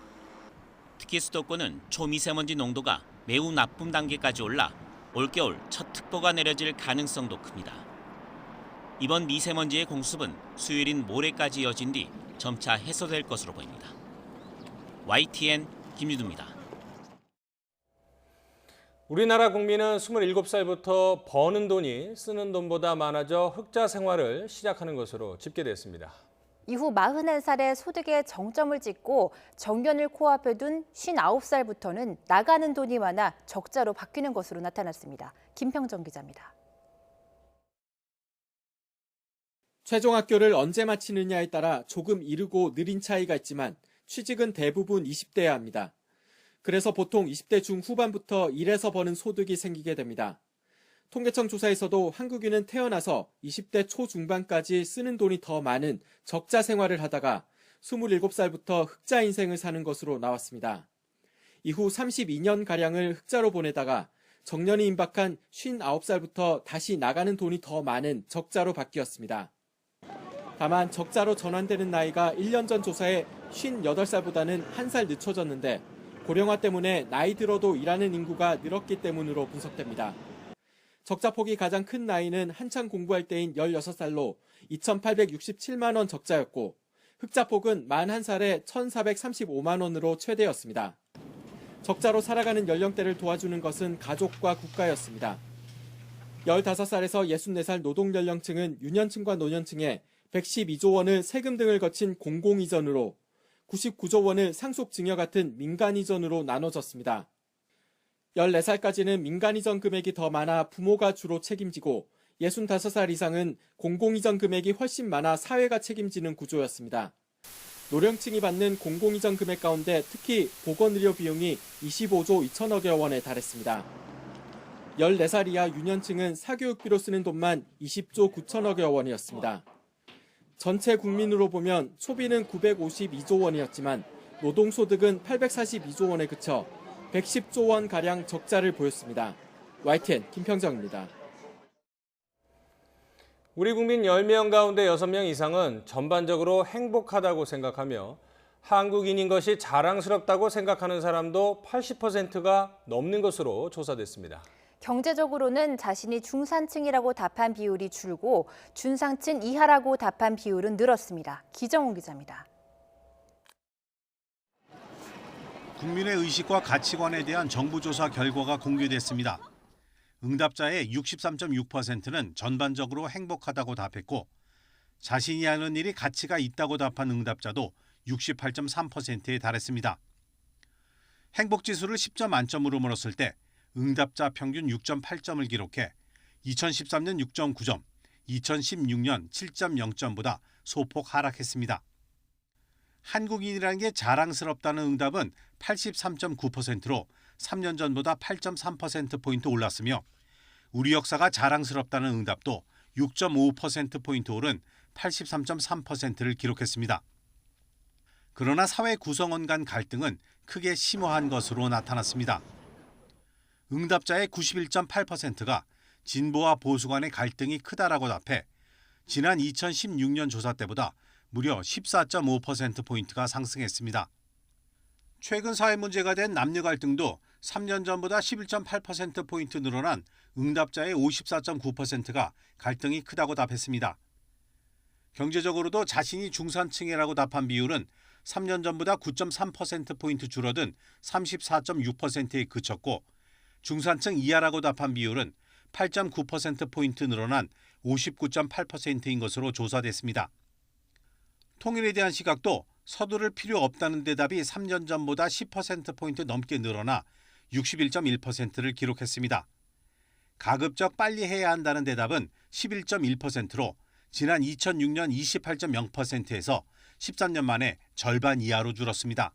특히 수도권은 초미세먼지 농도가 매우 나쁨 단계까지 올라 올겨울 첫 특보가 내려질 가능성도 큽니다. 이번 미세먼지의 공습은 수요일인 모레까지 이어진 뒤 점차 해소될 것으로 보입니다. YTN 김유두입니다. 우리나라 국민은 27살부터 버는 돈이 쓰는 돈보다 많아져 흑자 생활을 시작하는 것으로 집계됐습니다. 이후 41살에 소득의 정점을 찍고 정년을 코앞에 둔 59살부터는 나가는 돈이 많아 적자로 바뀌는 것으로 나타났습니다. 김평정 기자입니다. 최종 학교를 언제 마치느냐에 따라 조금 이르고 느린 차이가 있지만 취직은 대부분 20대에 합니다. 그래서 보통 20대 중후반부터 일해서 버는 소득이 생기게 됩니다. 통계청 조사에서도 한국인은 태어나서 20대 초중반까지 쓰는 돈이 더 많은 적자 생활을 하다가 27살부터 흑자 인생을 사는 것으로 나왔습니다. 이후 32년가량을 흑자로 보내다가 정년이 임박한 59살부터 다시 나가는 돈이 더 많은 적자로 바뀌었습니다. 다만 적자로 전환되는 나이가 1년 전 조사에 58살보다는 1살 늦춰졌는데 고령화 때문에 나이 들어도 일하는 인구가 늘었기 때문으로 분석됩니다. 적자폭이 가장 큰 나이는 한창 공부할 때인 16살로 2,867만 원 적자였고 흑자폭은 41살에 1,435만 원으로 최대였습니다. 적자로 살아가는 연령대를 도와주는 것은 가족과 국가였습니다. 15살에서 64살 노동연령층은 유년층과 노년층에 112조 원을 세금 등을 거친 공공이전으로 99조 원을 상속증여 같은 민간이전으로 나눠졌습니다. 14살까지는 민간이전 금액이 더 많아 부모가 주로 책임지고 65살 이상은 공공이전 금액이 훨씬 많아 사회가 책임지는 구조였습니다. 노령층이 받는 공공이전 금액 가운데 특히 보건의료 비용이 25조 2천억여 원에 달했습니다. 14살 이하 유년층은 사교육비로 쓰는 돈만 20조 9천억여 원이었습니다. 전체 국민으로 보면 소비는 952조 원이었지만 노동소득은 842조 원에 그쳐 110조 원가량 적자를 보였습니다. YTN 김평정입니다. 우리 국민 10명 가운데 6명 이상은 전반적으로 행복하다고 생각하며 한국인인 것이 자랑스럽다고 생각하는 사람도 80%가 넘는 것으로 조사됐습니다. 경제적으로는 자신이 중산층이라고 답한 비율이 줄고 중산층 이하라고 답한 비율은 늘었습니다. 기정훈 기자입니다. 국민의 의식과 가치관에 대한 정부 조사 결과가 공개됐습니다. 응답자의 63.6%는 전반적으로 행복하다고 답했고 자신이 하는 일이 가치가 있다고 답한 응답자도 68.3%에 달했습니다. 행복지수를 10점 만점으로 물었을 때 응답자 평균 6.8점을 기록해 2013년 6.9점, 2016년 7.0점보다 소폭 하락했습니다. 한국인이라는 게 자랑스럽다는 응답은 83.9%로 3년 전보다 8.3%포인트 올랐으며 우리 역사가 자랑스럽다는 응답도 6.5%포인트 오른 83.3%를 기록했습니다. 그러나 사회 구성원 간 갈등은 크게 심화한 것으로 나타났습니다. 응답자의 91.8%가 진보와 보수 간의 갈등이 크다라고 답해 지난 2016년 조사 때보다 무려 14.5%포인트가 상승했습니다. 최근 사회 문제가 된 남녀 갈등도 3년 전보다 11.8%포인트 늘어난 응답자의 54.9%가 갈등이 크다고 답했습니다. 경제적으로도 자신이 중산층이라고 답한 비율은 3년 전보다 9.3%포인트 줄어든 34.6%에 그쳤고 중산층 이하라고 답한 비율은 8.9%포인트 늘어난 59.8%인 것으로 조사됐습니다. 통일에 대한 시각도 서두를 필요 없다는 대답이 3년 전보다 10%포인트 넘게 늘어나 61.1%를 기록했습니다. 가급적 빨리 해야 한다는 대답은 11.1%로 지난 2006년 28.0%에서 13년 만에 절반 이하로 줄었습니다.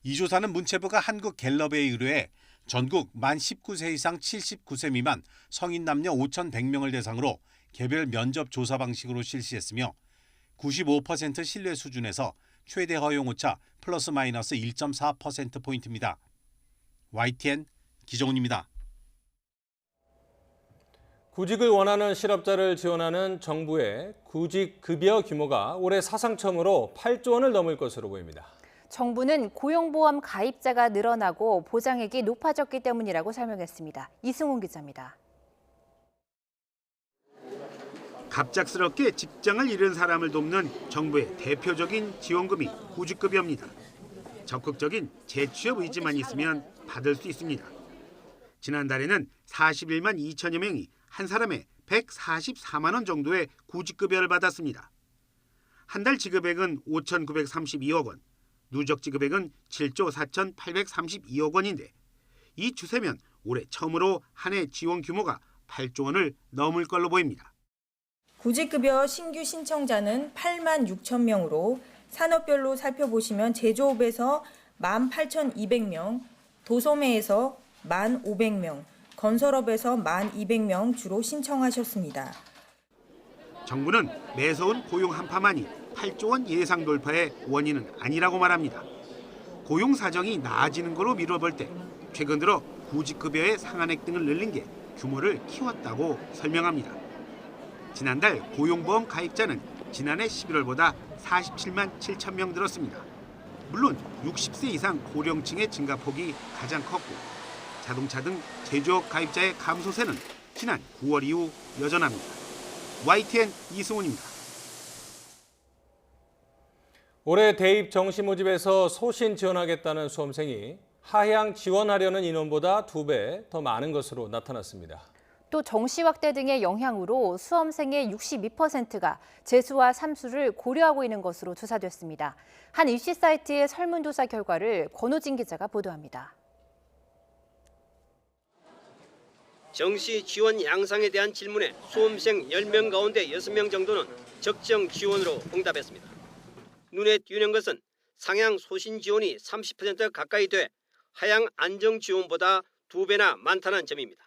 이 조사는 문체부가 한국갤럽에 의뢰해 전국 만 19세 이상 79세 미만 성인 남녀 5,100명을 대상으로 개별 면접 조사 방식으로 실시했으며 95% 신뢰 수준에서 최대 허용 오차 플러스 마이너스 1.4%포인트입니다. YTN 기정훈입니다. 구직을 원하는 실업자를 지원하는 정부의 구직급여 규모가 올해 사상 처음으로 8조 원을 넘을 것으로 보입니다. 정부는 고용보험 가입자가 늘어나고 보장액이 높아졌기 때문이라고 설명했습니다. 이승훈 기자입니다. 갑작스럽게 직장을 잃은 사람을 돕는 정부의 대표적인 지원금이 구직급여입니다. 적극적인 재취업 의지만 있으면 받을 수 있습니다. 지난달에는 41만 2천여 명이 한 사람에 144만 원 정도의 구직급여를 받았습니다. 한 달 지급액은 5,932억 원, 누적 지급액은 7조 4,832억 원인데 이 추세면 올해 처음으로 한 해 지원 규모가 8조 원을 넘을 걸로 보입니다. 구직급여 신규 신청자는 8만 6천 명으로 산업별로 살펴보시면 제조업에서 18,200명, 도소매에서 1,500명, 건설업에서 1,200명 주로 신청하셨습니다. 정부는 매서운 고용 한파만이 8조 원 예상 돌파의 원인은 아니라고 말합니다. 고용 사정이 나아지는 거로 미뤄볼 때 최근 들어 구직급여의 상한액 등을 늘린 게 규모를 키웠다고 설명합니다. 지난달 고용보험 가입자는 지난해 11월보다 47만 7천 명 늘었습니다. 물론 60세 이상 고령층의 증가폭이 가장 컸고 자동차 등 제조업 가입자의 감소세는 지난 9월 이후 여전합니다. YTN 이승훈입니다. 올해 대입 정시 모집에서 소신 지원하겠다는 수험생이 하향 지원하려는 인원보다 2배 더 많은 것으로 나타났습니다. 또 정시 확대 등의 영향으로 수험생의 62%가 재수와 삼수를 고려하고 있는 것으로 조사됐습니다. 한 입시 사이트의 설문조사 결과를 권호진 기자가 보도합니다. 정시 지원 양상에 대한 질문에 수험생 10명 가운데 6명 정도는 적정 지원으로 응답했습니다. 눈에 띄는 것은 상향 소신 지원이 30% 가까이 돼 하향 안정 지원보다 2배나 많다는 점입니다.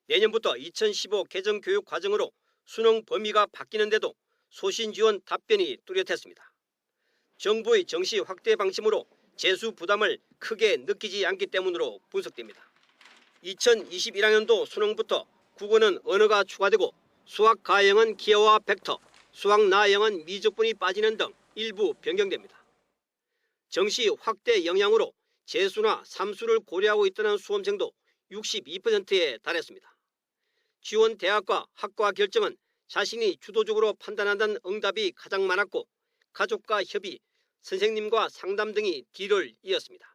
내년부터 2015 개정 교육 과정으로 수능 범위가 바뀌는데도 소신 지원 답변이 뚜렷했습니다. 정부의 정시 확대 방침으로 재수 부담을 크게 느끼지 않기 때문으로 분석됩니다. 2021학년도 수능부터 국어는 언어가 추가되고 수학 가형은 기하와 벡터, 수학 나형은 미적분이 빠지는 등 일부 변경됩니다. 정시 확대 영향으로 재수나 삼수를 고려하고 있다는 수험생도 62%에 달했습니다. 지원 대학과 학과 결정은 자신이 주도적으로 판단한다는 응답이 가장 많았고 가족과 협의, 선생님과 상담 등이 뒤를 이었습니다.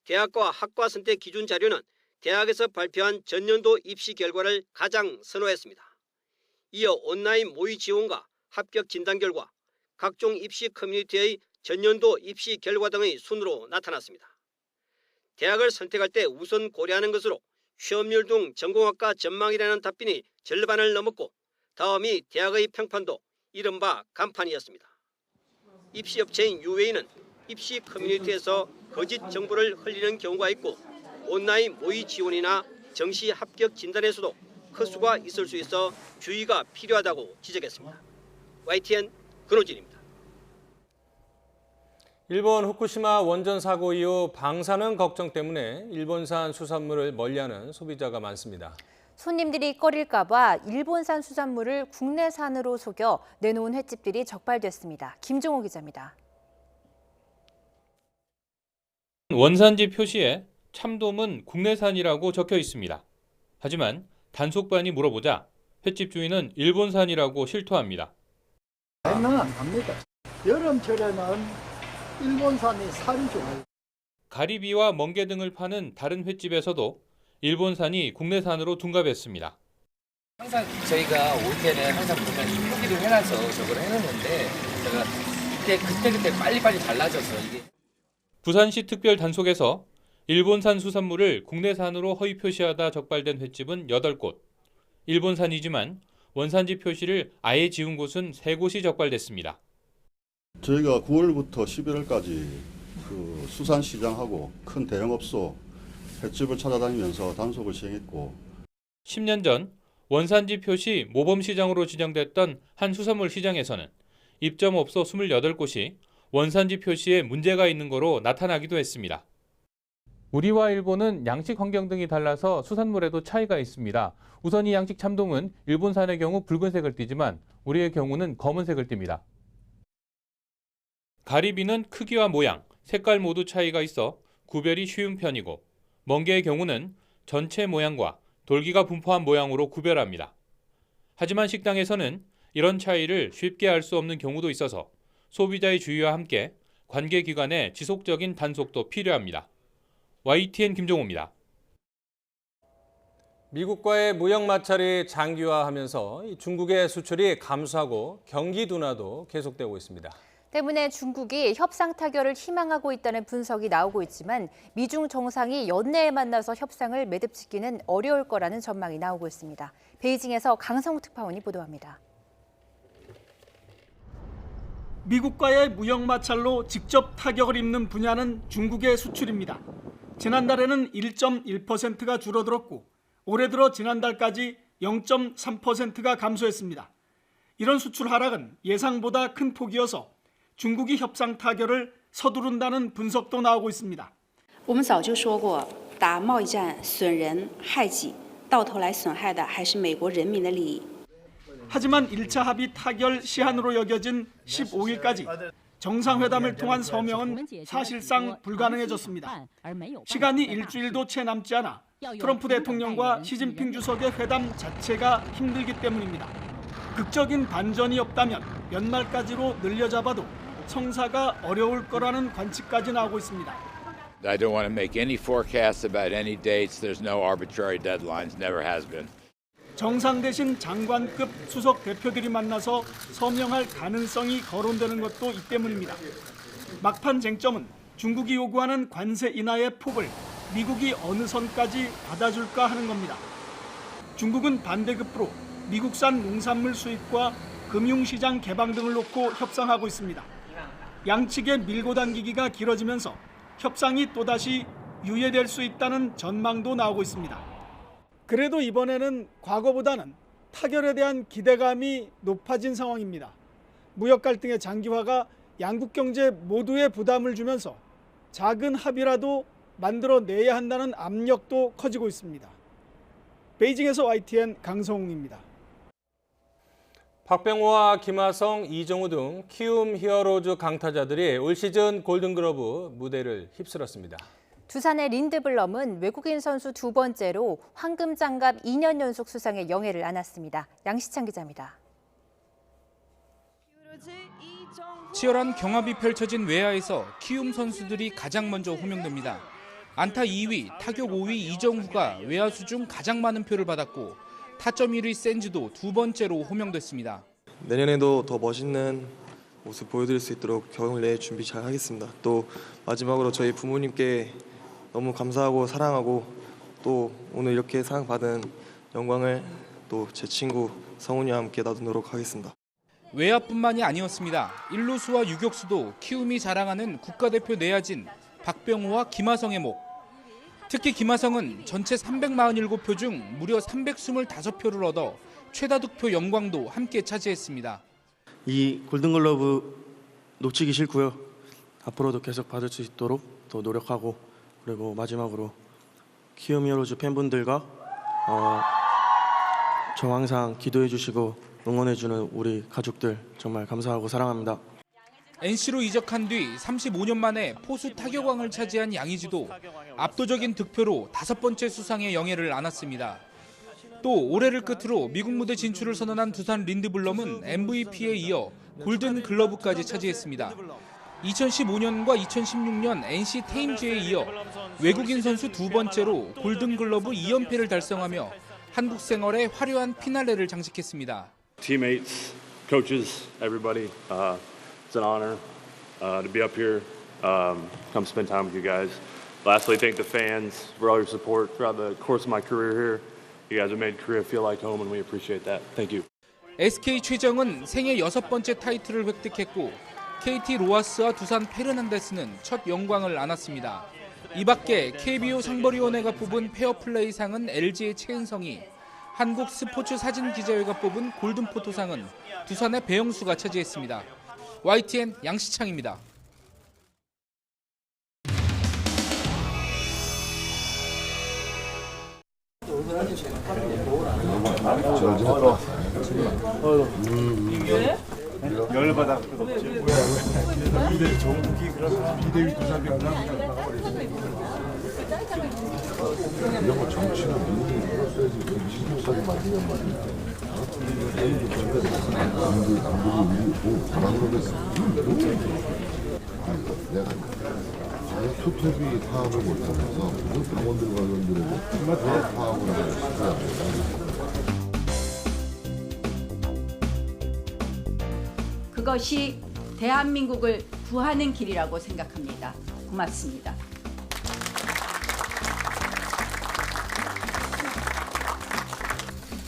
대학과 학과 선택 기준 자료는 대학에서 발표한 전년도 입시 결과를 가장 선호했습니다. 이어 온라인 모의 지원과 합격 진단 결과, 각종 입시 커뮤니티의 전년도 입시 결과 등의 순으로 나타났습니다. 대학을 선택할 때 우선 고려하는 것으로 취업률 등 전공학과 전망이라는 답변이 절반을 넘었고 다음이 대학의 평판도 이른바 간판이었습니다. 입시업체인 UA는 입시 커뮤니티에서 거짓 정보를 흘리는 경우가 있고 온라인 모의 지원이나 정시 합격 진단에서도 컷수가 있을 수 있어 주의가 필요하다고 지적했습니다. YTN 근호진입니다. 일본 후쿠시마 원전 사고 이후 방사능 걱정 때문에 일본산 수산물을 멀리하는 소비자가 많습니다. 손님들이 꺼릴까 봐 일본산 수산물을 국내산으로 속여 내놓은 횟집들이 적발됐습니다. 김종호 기자입니다. 원산지 표시에 참돔은 국내산이라고 적혀 있습니다. 하지만 단속반이 물어보자 횟집 주인은 일본산이라고 실토합니다. 장난 안 갑니다. 여름철에는 일본산이 살이 좋아요. 가리비와 멍게 등을 파는 다른 횟집에서도 일본산이 국내산으로 둔갑했습니다. 항상 저희가 올 때는 항상 보면 표기를 해놔서 저걸 해놓는데 제가 그때 빨리빨리 달라져서 이게. 부산시 특별 단속에서 일본산 수산물을 국내산으로 허위 표시하다 적발된 횟집은 8곳. 일본산이지만 원산지 표시를 아예 지운 곳은 3곳이 적발됐습니다. 저희가 9월부터 11월까지 그 수산시장하고 큰 대형업소 횟집을 찾아다니면서 단속을 시행했고 10년 전 원산지 표시 모범시장으로 지정됐던 한 수산물 시장에서는 입점업소 28곳이 원산지 표시에 문제가 있는 거로 나타나기도 했습니다. 우리와 일본은 양식 환경 등이 달라서 수산물에도 차이가 있습니다. 우선 이 양식 참돔은 일본산의 경우 붉은색을 띠지만 우리의 경우는 검은색을 띱니다. 가리비는 크기와 모양, 색깔 모두 차이가 있어 구별이 쉬운 편이고 멍게의 경우는 전체 모양과 돌기가 분포한 모양으로 구별합니다. 하지만 식당에서는 이런 차이를 쉽게 알 수 없는 경우도 있어서 소비자의 주의와 함께 관계기관의 지속적인 단속도 필요합니다. YTN 김종호입니다. 미국과의 무역 마찰이 장기화하면서 중국의 수출이 감소하고 경기 둔화도 계속되고 있습니다. 때문에 중국이 협상 타결을 희망하고 있다는 분석이 나오고 있지만 미중 정상이 연내에 만나서 협상을 매듭짓기는 어려울 거라는 전망이 나오고 있습니다. 베이징에서 강성우 특파원이 보도합니다. 미국과의 무역 마찰로 직접 타격을 입는 분야는 중국의 수출입니다. 지난달에는 1.1%가 줄어들었고 올해 들어 지난달까지 0.3%가 감소했습니다. 이런 수출 하락은 예상보다 큰 폭이어서 중국이 협상 타결을 서두른다는 분석도 나오고 있습니다. 我们早就说过，打贸易战损人害己，到头来损害的还是美国人民的利益。 하지만 1차 합의 타결 시한으로 여겨진 15일까지 정상회담을 통한 서명은 사실상 불가능해졌습니다. 시간이 일주일도 채 남지 않아 트럼프 대통령과 시진핑 주석의 회담 자체가 힘들기 때문입니다. 극적인 반전이 없다면 연말까지로 늘려잡아도 성사가 어려울 거라는 관측까지 나오고 있습니다. I don't want to make any forecasts about any dates. There's no arbitrary deadlines. Never has been. 정상 대신 장관급 수석 대표들이 만나서 서명할 가능성이 거론되는 것도 이 때문입니다. 막판 쟁점은 중국이 요구하는 관세 인하의 폭을 미국이 어느 선까지 받아줄까 하는 겁니다. 중국은 반대급부로 미국산 농산물 수입과 금융시장 개방 등을 놓고 협상하고 있습니다. 양측의 밀고 당기기가 길어지면서 협상이 또다시 유예될 수 있다는 전망도 나오고 있습니다. 그래도 이번에는 과거보다는 타결에 대한 기대감이 높아진 상황입니다. 무역 갈등의 장기화가 양국 경제 모두에 부담을 주면서 작은 합의라도 만들어내야 한다는 압력도 커지고 있습니다. 베이징에서 YTN 강성웅입니다. 박병호와 김하성, 이정우 등 키움 히어로즈 강타자들이 올 시즌 골든글러브 무대를 휩쓸었습니다. 두산의 린드블럼은 외국인 선수 2번째로 황금장갑 2년 연속 수상의 영예를 안았습니다. 양시창 기자입니다. 치열한 경합이 펼쳐진 외야에서 키움 선수들이 가장 먼저 호명됩니다. 안타 2위, 타격 5위 이정후가 외야수 중 가장 많은 표를 받았고 타점 1위 센즈도 두 번째로 호명됐습니다. 내년에도 더 멋있는 모습 보여드릴 수 있도록 겨울 내에 준비 잘 하겠습니다. 또 마지막으로 저희 부모님께 너무 감사하고 사랑하고 또 오늘 이렇게 상 받은 영광을 또 제 친구 성훈이와 함께 나누도록 하겠습니다. 외야뿐만이 아니었습니다. 일루수와 유격수도 키움이 자랑하는 국가대표 내야진 박병호와 김하성의 목. 특히 김하성은 전체 347표 중 무려 325표를 얻어 최다 득표 영광도 함께 차지했습니다. 이 골든글러브 놓치기 싫고요. 앞으로도 계속 받을 수 있도록 더 노력하고 그리고 마지막으로 키움 히어로즈 팬분들과 저 항상 기도해 주시고 응원해 주는 우리 가족들 정말 감사하고 사랑합니다. NC로 이적한 뒤 35년 만에 포수 타격왕을 차지한 양의지도 압도적인 득표로 5번째 수상의 영예를 안았습니다. 또 올해를 끝으로 미국 무대 진출을 선언한 두산 린드블럼은 MVP에 이어 골든글러브까지 차지했습니다. 2015년과 2016년 NC 테임즈에 이어 외국인 선수 두 번째로 골든글러브 2연패를 달성하며 한국 생활의 화려한 피날레를 장식했습니다. Teammates, coaches, everybody, it's an honor to be up here, come spend time with you guys. Lastly, thank the fans for all your support throughout the course of my career here. You guys have made Korea feel like home, and we appreciate that. Thank you. SK 최정은 생애 6번째 타이틀을 획득했고 KT 로하스와 두산 페르난데스는 첫 영광을 안았습니다. 이 밖에 KBO 상벌위원회가 뽑은 페어플레이상은 LG의 최은성이, 한국 스포츠 사진기자회가 뽑은 골든포토상은 두산의 배영수가 차지했습니다. YTN 양시창입니다. 열받아 근데 정국이 그래서 비대위 두산 병장 이런 거 정치는 민주주의 써야지 신경살이 맞으면 말이야. 내가 투톱이 파악을 못하면서 무슨 당원들 관련들에도 파악을 하고 그것이 대한민국을 구하는 길이라고 생각합니다. 고맙습니다.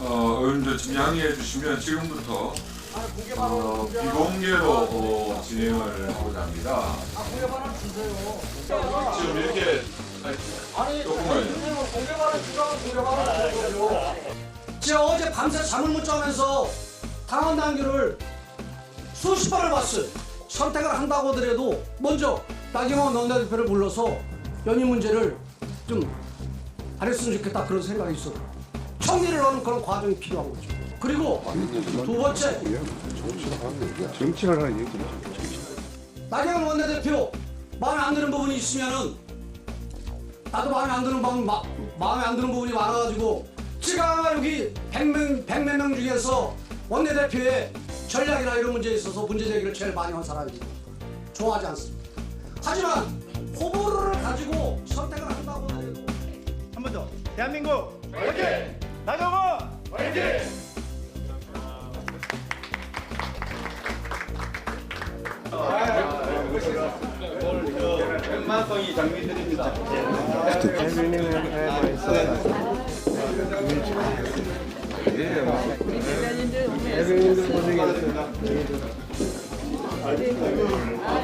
의원님들 진양해 주시면 지금부터 비공개로 진행을 하고자 합니다. 지금 이렇게 제가 어제 밤새 잠을 못 자면서 당원 당규를 수십 번을 봤어요. 선택을 한다고 하더라도 먼저 나경원 원내대표를 불러서 연임 문제를 좀 안 했으면 좋겠다 그런 생각이 있어요. 정리를 하는 그런 과정이 필요한 거죠. 그리고 두 번째 정치를 하는 얘기 나경원 원내대표 마음에 안 드는 부분이 있으면은 나도 마음에 안 드는 부분이 많아가지고 제가 여기 100몇 명 중에서 원내대표의 전략이나 이런 문제에 있어서 문제 제기를 제일 많이 한 사람이죠. 좋아하지 않습니다. 하지만 호불호를 가지고 선택을 한다고 해도 한 번 더 대한민국 화이팅! 나경원 화이팅! 웬만성이 장비드립니다. 대변인들 고생했어요.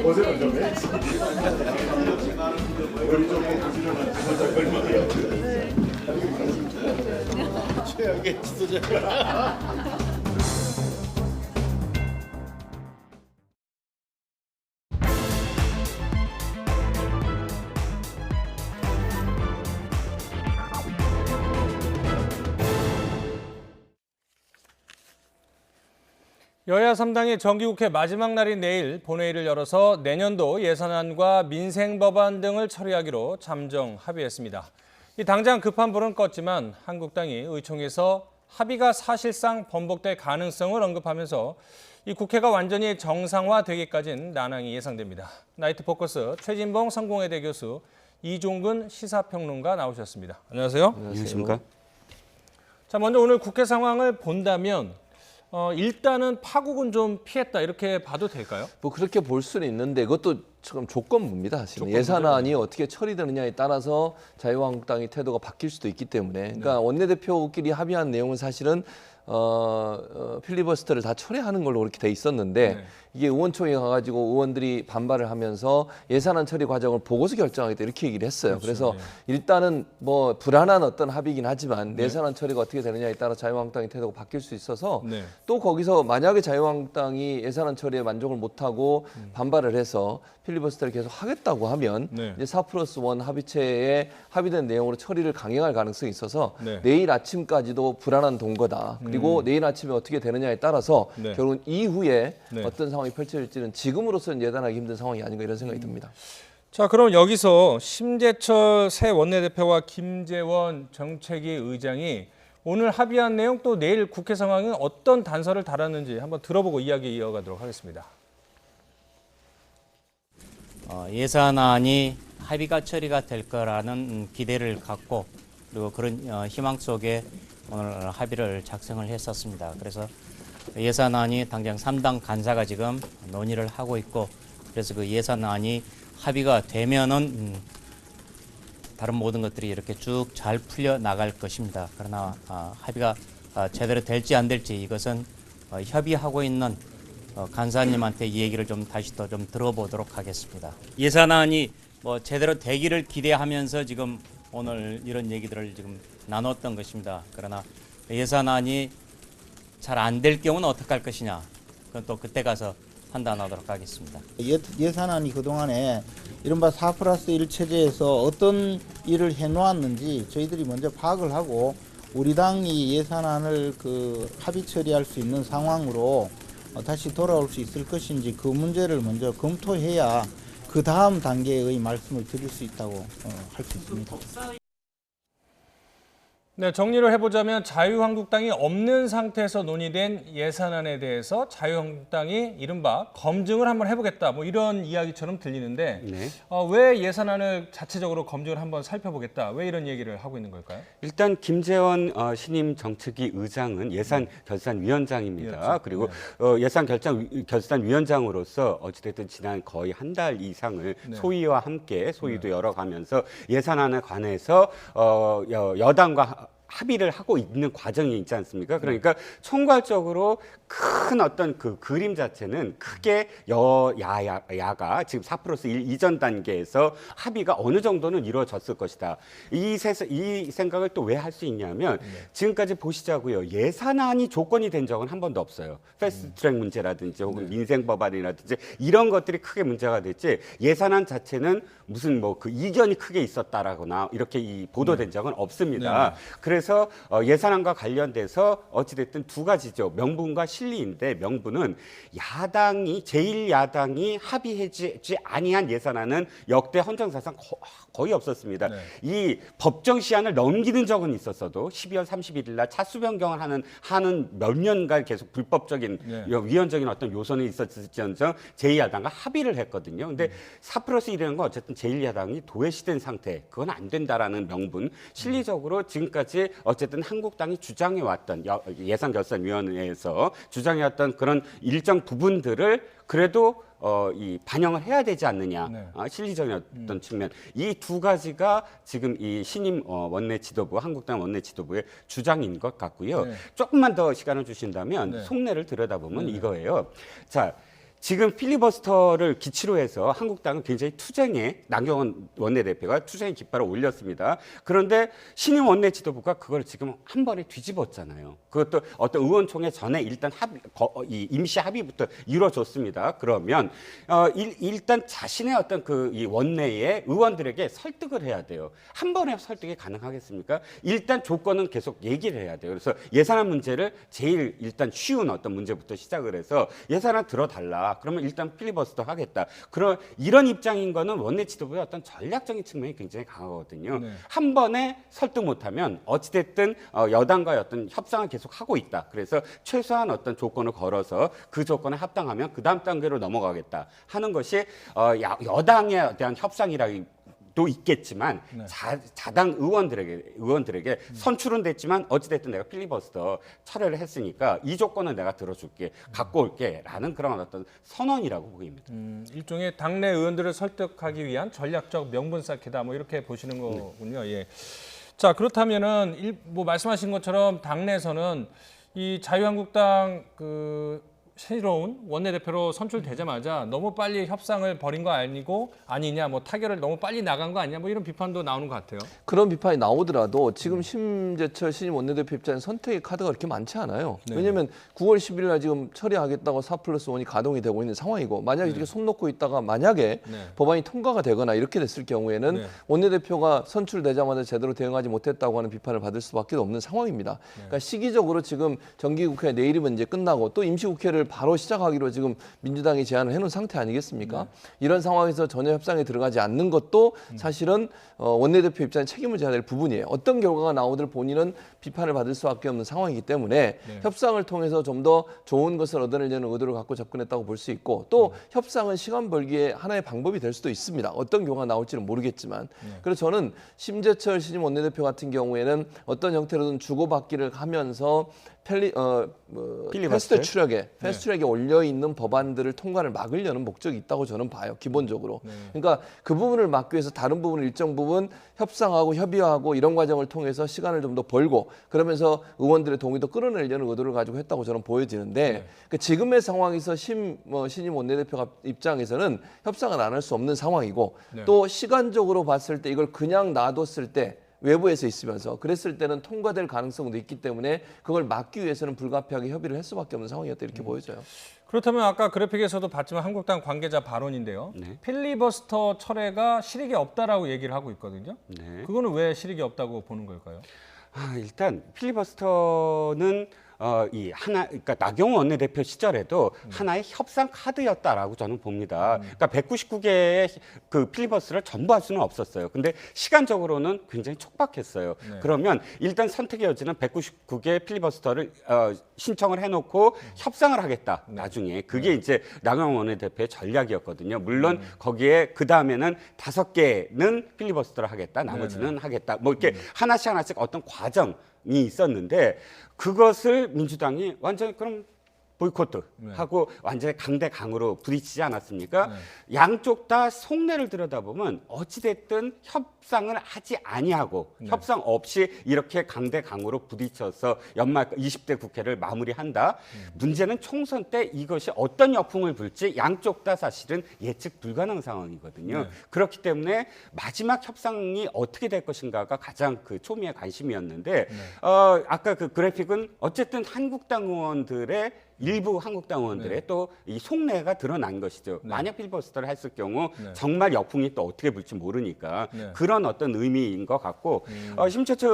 고생을 좀 해. 머리 좀 최악의 지도자. 여야 3당이 정기국회 마지막 날인 내일 본회의를 열어서 내년도 예산안과 민생법안 등을 처리하기로 잠정 합의했습니다. 이 당장 급한 불은 껐지만 한국당이 의총에서 합의가 사실상 번복될 가능성을 언급하면서 이 국회가 완전히 정상화되기까지는 난항이 예상됩니다. 나이트 포커스 최진봉 성공회대 교수, 이종근 시사평론가 나오셨습니다. 안녕하세요. 안녕하십니까. 자, 먼저 오늘 국회 상황을 본다면 일단은 파국은 좀 피했다 이렇게 봐도 될까요? 뭐 그렇게 볼 수는 있는데 그것도 참 조건부입니다. 사실은 조건부죠. 예산안이 어떻게 처리되느냐에 따라서 자유한국당의 태도가 바뀔 수도 있기 때문에 그러니까 원내대표끼리 합의한 내용은 사실은 필리버스터를 다 철회하는 걸로 그렇게 돼 있었는데 이게 의원총회 가가지고 의원들이 반발을 하면서 예산안 처리 과정을 보고서 결정하겠다 이렇게 얘기를 했어요. 그렇죠. 그래서 일단은 뭐 불안한 어떤 합의긴 하지만 예산안 처리가 어떻게 되느냐에 따라 자유한국당의 태도가 바뀔 수 있어서 또 거기서 만약에 자유한국당이 예산안 처리에 만족을 못하고 반발을 해서 필리버스터를 계속 하겠다고 하면 이제 4+1 합의체에 합의된 내용으로 처리를 강행할 가능성이 있어서 내일 아침까지도 불안한 동거다. 그리고 내일 아침에 어떻게 되느냐에 따라서 결국은 이후에 어떤 상황이 펼쳐질지는 지금으로서는 예단하기 힘든 상황이 아닌가 이런 생각이 듭니다. 자, 그럼 여기서 심재철 새 원내대표와 김재원 정책위 의장이 오늘 합의한 내용 또 내일 국회 상황은 어떤 단서를 달았는지 한번 들어보고 이야기 이어가도록 하겠습니다. 예산안이 합의가 처리가 될 거라는 기대를 갖고 그리고 그런 희망 속에 오늘 합의를 작성을 했었습니다. 그래서 예산안이 당장 3당 간사가 지금 논의를 하고 있고 그래서 그 예산안이 합의가 되면은 다른 모든 것들이 이렇게 쭉 잘 풀려 나갈 것입니다. 그러나 합의가 제대로 될지 안 될지 이것은 협의하고 있는 간사님한테 이 얘기를 좀 다시 또 좀 들어보도록 하겠습니다. 예산안이 뭐 제대로 되기를 기대하면서 지금 오늘 이런 얘기들을 지금 나눴던 것입니다. 그러나 예산안이 잘 안 될 경우는 어떻게 할 것이냐, 그건 또 그때 가서 판단하도록 하겠습니다. 예산안이 그동안에 이른바 4+1 체제에서 어떤 일을 해놓았는지 저희들이 먼저 파악을 하고 우리 당이 예산안을 합의 처리할 수 있는 상황으로 다시 돌아올 수 있을 것인지 그 문제를 먼저 검토해야 그 다음 단계의 말씀을 드릴 수 있다고 할 수 있습니다. 네, 정리를 해보자면 자유한국당이 없는 상태에서 논의된 예산안에 대해서 자유한국당이 이른바 검증을 한번 해보겠다 뭐 이런 이야기처럼 들리는데 왜 예산안을 자체적으로 검증을 한번 살펴보겠다, 왜 이런 얘기를 하고 있는 걸까요? 일단 김재원 신임 정책위 의장은 예산결산위원장입니다. 그리고 예산결산위원장으로서 어찌됐든 지난 거의 한 달 이상을 소위와 함께 소위도 열어가면서 예산안에 관해서 여당과 합의를 하고 있는 과정이 있지 않습니까? 그러니까 총괄적으로 큰 어떤 그 그림 자체는 크게 여야가 지금 4+1 이전 단계에서 합의가 어느 정도는 이루어졌을 것이다. 이 생각을 또 왜 할 수 있냐면 지금까지 보시자고요. 예산안이 조건이 된 적은 한 번도 없어요. 패스트트랙 문제라든지 혹은 민생 법안이라든지 이런 것들이 크게 문제가 됐지 예산안 자체는 무슨 뭐 그 이견이 크게 있었다라거나 이렇게 보도된 적은 없습니다. 그래서 예산안과 관련돼서 어찌됐든 두 가지죠. 명분과 실리인데 명분은 제1야당이 합의하지 아니한 예산안은 역대 헌정사상 거의 없었습니다. 이 법정 시한을 넘기는 적은 있었어도 12월 31일 날 차수 변경을 하는 몇 년간 계속 불법적인 위헌적인 어떤 요소는 있었을지언정 제2야당과 합의를 했거든요. 근데 4+1이라는 건 어쨌든 제1야당이 도외시된 상태, 그건 안 된다라는 명분, 실리적으로 지금까지 어쨌든 한국당이 주장해왔던 예산결산위원회에서 주장해왔던 그런 일정 부분들을 그래도 반영을 해야 되지 않느냐, 실리적인 어떤 측면, 이 두 가지가 지금 이 신임 원내 지도부, 한국당 원내 지도부의 주장인 것 같고요. 조금만 더 시간을 주신다면 속내를 들여다보면 이거예요. 자, 지금 필리버스터를 기치로 해서 한국당은 굉장히 투쟁에, 나경원 원내대표가 투쟁의 깃발을 올렸습니다. 그런데 신임 원내 지도부가 그걸 지금 한 번에 뒤집었잖아요. 그것도 어떤 의원총회 전에 일단 이 임시 합의부터 이루어졌습니다. 그러면 일단 자신의 어떤 이 원내의 의원들에게 설득을 해야 돼요. 한 번에 설득이 가능하겠습니까? 일단 조건은 계속 얘기를 해야 돼요. 그래서 예산안 문제를 제일 일단 쉬운 어떤 문제부터 시작을 해서 예산안 들어달라. 그러면 일단 필리버스터 하겠다. 이런 입장인 거는 원내 지도부의 어떤 전략적인 측면이 굉장히 강하거든요. 한 번에 설득 못하면 어찌됐든 여당과의 어떤 협상을 계속 하고 있다. 그래서 최소한 어떤 조건을 걸어서 그 조건에 합당하면 그 다음 단계로 넘어가겠다 하는 것이 여당에 대한 협상이라기 있겠지만 자당 의원들에게 선출은 됐지만 어찌됐든 내가 필리버스터 철회를 했으니까 이 조건은 내가 들어줄게, 갖고 올게라는 그런 어떤 선언이라고 보입니다. 일종의 당내 의원들을 설득하기 위한 전략적 명분 쌓기다, 뭐 이렇게 보시는 거군요. 예. 자, 그렇다면은 뭐 말씀하신 것처럼 당내에서는 이 자유한국당 새로운 원내대표로 선출되자마자 너무 빨리 협상을 벌인 거 아니냐, 뭐 타결을 너무 빨리 나간 거 아니냐, 뭐 이런 비판도 나오는 것 같아요. 그런 비판이 나오더라도 지금 심재철 신임 원내대표 입장에 선택의 카드가 그렇게 많지 않아요. 왜냐하면 9월 10일 날 지금 처리하겠다고 4+1이 가동이 되고 있는 상황이고, 만약에 이렇게 손 놓고 있다가 만약에 법안이 통과가 되거나 이렇게 됐을 경우에는 원내대표가 선출되자마자 제대로 대응하지 못했다고 하는 비판을 받을 수밖에 없는 상황입니다. 그러니까 시기적으로 지금 정기국회 내일이면 이제 끝나고 또 임시국회를 바로 시작하기로 지금 민주당이 제안을 해놓은 상태 아니겠습니까? 이런 상황에서 전혀 협상에 들어가지 않는 것도 사실은 원내대표 입장에 책임을 져야 될 부분이에요. 어떤 결과가 나오든 본인은 비판을 받을 수밖에 없는 상황이기 때문에 협상을 통해서 좀 더 좋은 것을 얻어내려는 의도를 갖고 접근했다고 볼 수 있고, 또 협상은 시간 벌기의 하나의 방법이 될 수도 있습니다. 어떤 결과가 나올지는 모르겠지만. 그래서 저는 심재철 신임 원내대표 같은 경우에는 어떤 형태로든 주고받기를 하면서 패스트트랙에 올려 있는 법안들을 통과를 막으려는 목적이 있다고 저는 봐요. 기본적으로. 그러니까 그 부분을 막기 위해서 다른 부분을 일정 부분 협상하고 협의하고 이런 과정을 통해서 시간을 좀 더 벌고, 그러면서 의원들의 동의도 끌어내려는 의도를 가지고 했다고 저는 보여지는데, 지금의 상황에서 신임 원내대표 입장에서는 협상을 안 할 수 없는 상황이고, 또 시간적으로 봤을 때 이걸 그냥 놔뒀을 때 외부에서 있으면서 그랬을 때는 통과될 가능성도 있기 때문에 그걸 막기 위해서는 불가피하게 협의를 할 수밖에 없는 상황이었다, 이렇게 보여져요. 그렇다면 아까 그래픽에서도 봤지만 한국당 관계자 발언인데요. 필리버스터 철회가 실익이 없다라고 얘기를 하고 있거든요. 그거는 왜 실익이 없다고 보는 걸까요? 일단 필리버스터는 그러니까 나경원 원내대표 시절에도 하나의 협상 카드였다라고 저는 봅니다. 그러니까 199개의 그 필리버스터를 전부 할 수는 없었어요. 근데 시간적으로는 굉장히 촉박했어요. 그러면 일단 선택의 여지는 199개의 필리버스터를 신청을 해놓고 협상을 하겠다. 나중에 그게 이제 나경원 원내대표의 전략이었거든요. 물론 거기에 그 다음에는 5개는 필리버스터를 하겠다. 나머지는 하겠다. 뭐 이렇게 하나씩 어떤 과정이 있었는데, 그것을 민주당이 완전히 그럼 보이콧하고 완전히 강대강으로 부딪히지 않았습니까? 양쪽 다 속내를 들여다보면 어찌됐든 협상을 하지 아니하고 협상 없이 이렇게 강대강으로 부딪혀서 연말 20대 국회를 마무리한다. 문제는 총선 때 이것이 어떤 역풍을 불지 양쪽 다 사실은 예측 불가능한 상황이거든요. 그렇기 때문에 마지막 협상이 어떻게 될 것인가가 가장 그 초미의 관심이었는데, 아까 그 그래픽은 어쨌든 한국당 의원들의 일부 한국당 의원들의 또 이 속내가 드러난 것이죠. 만약 필리버스터를 했을 경우 정말 역풍이 또 어떻게 불지 모르니까 그런 어떤 의미인 것 같고, 심재철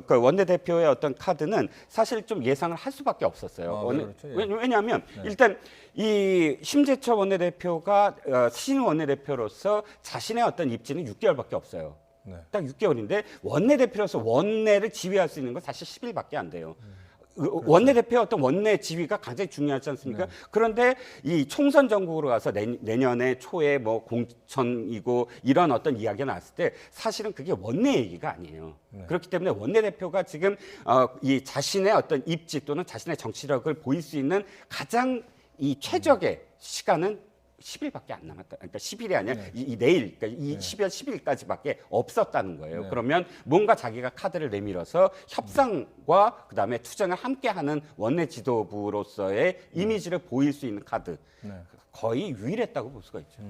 원내대표의 어떤 카드는 사실 좀 예상을 할 수밖에 없었어요. 왜냐하면 일단 이 심재철 원내대표가 신임 원내대표로서 자신의 어떤 입지는 6개월밖에 없어요. 딱 6개월인데 원내대표로서 원내를 지휘할 수 있는 건 사실 10일밖에 안 돼요. 원내대표의 어떤 원내 지위가 굉장히 중요하지 않습니까? 그런데 이 총선 전국으로 가서 내년에 초에 뭐 공천이고 이런 어떤 이야기가 나왔을 때 사실은 그게 원내 얘기가 아니에요. 그렇기 때문에 원내대표가 지금 이 자신의 어떤 입지 또는 자신의 정치력을 보일 수 있는 가장 이 최적의 시간은 10일밖에 안 남았다. 그러니까 10일이 아니라 이 내일, 그러니까 이 12월 10일까지밖에 없었다는 거예요. 그러면 뭔가 자기가 카드를 내밀어서 협상과 그다음에 투쟁을 함께하는 원내 지도부로서의 이미지를 보일 수 있는 카드, 거의 유일했다고 볼 수가 있죠.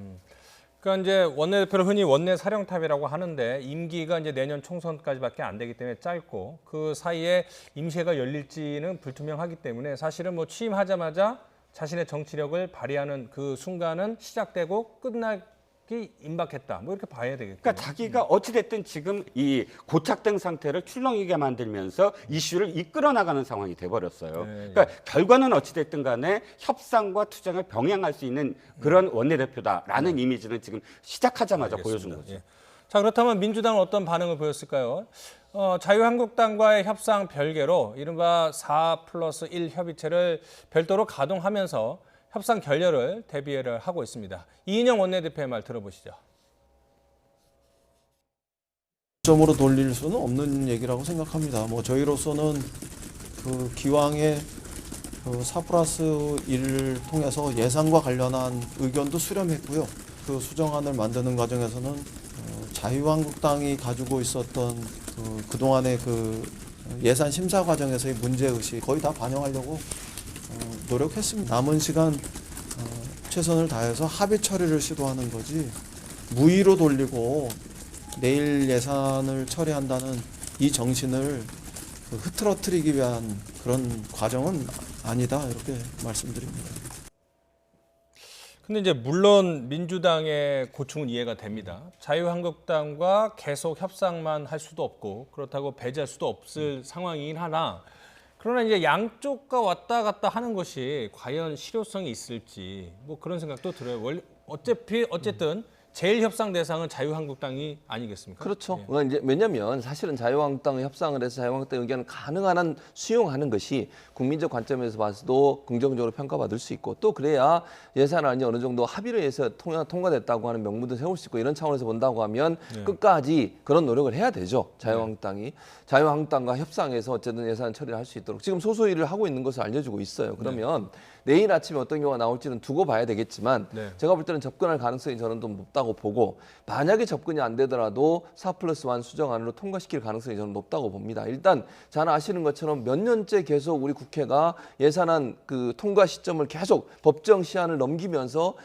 그러니까 이제 원내대표를 흔히 원내 사령탑이라고 하는데 임기가 이제 내년 총선까지밖에 안 되기 때문에 짧고, 그 사이에 임시회가 열릴지는 불투명하기 때문에 사실은 뭐 취임하자마자 자신의 정치력을 발휘하는 그 순간은 시작되고 끝나기 임박했다. 뭐 이렇게 봐야 되겠죠. 그러니까 자기가 어찌됐든 지금 이 고착된 상태를 출렁이게 만들면서 이슈를 이끌어 나가는 상황이 돼버렸어요. 그러니까 결과는 어찌됐든 간에 협상과 투쟁을 병행할 수 있는 그런 원내대표다라는 이미지는 지금 시작하자마자 보여준 거죠. 자, 그렇다면 민주당은 어떤 반응을 보였을까요? 자유한국당과의 협상 별개로 이른바 4+1 협의체를 별도로 가동하면서 협상 결렬을 대비를 하고 있습니다. 이인영 원내대표의 말 들어보시죠. 점으로 돌릴 수는 없는 얘기라고 생각합니다. 뭐 저희로서는 그 기왕에 그 4+1을 통해서 예산과 관련한 의견도 수렴했고요. 그 수정안을 만드는 과정에서는 자유한국당이 가지고 있었던 그동안의 그 예산 심사 과정에서의 문제의식 거의 다 반영하려고 노력했습니다. 남은 시간 최선을 다해서 합의 처리를 시도하는 거지 무의로 돌리고 내일 예산을 처리한다는 이 정신을 흐트러뜨리기 위한 그런 과정은 아니다 이렇게 말씀드립니다. 근데 이제 물론 민주당의 고충은 이해가 됩니다. 자유한국당과 계속 협상만 할 수도 없고 그렇다고 배제할 수도 없을 상황이긴 하나 그러나 이제 양쪽과 왔다 갔다 하는 것이 과연 실효성이 있을지 뭐 그런 생각도 들어요. 어쨌든 제일 협상 대상은 자유한국당이 아니겠습니까? 그렇죠. 예. 이제 왜냐하면 사실은 자유한국당 협상을 해서 자유한국당 의견을 가능한 한 수용하는 것이 국민적 관점에서 봐서도 긍정적으로 평가받을 수 있고 또 그래야 예산안이 어느 정도 합의를 해서 통과됐다고 하는 명분도 세울 수 있고 이런 차원에서 본다고 하면 끝까지 그런 노력을 해야 되죠. 자유한국당이. 자유한국당과 협상해서 어쨌든 예산 처리를 할 수 있도록 지금 소소일을 하고 있는 것을 알려주고 있어요. 그러면 내일 아침에 어떤 경우가 나올지는 두고 봐야 되겠지만 제가 볼 때는 접근할 가능성이 저는 좀 높다고 보고 만약에 접근이 안 되더라도 4+1 수정안으로 통과시킬 가능성이 저는 높다고 봅니다. 일단 잘 아시는 것처럼 몇 년째 계속 우리 국회가 예산안 그 통과 시점을 계속 법정 시한을 넘기면서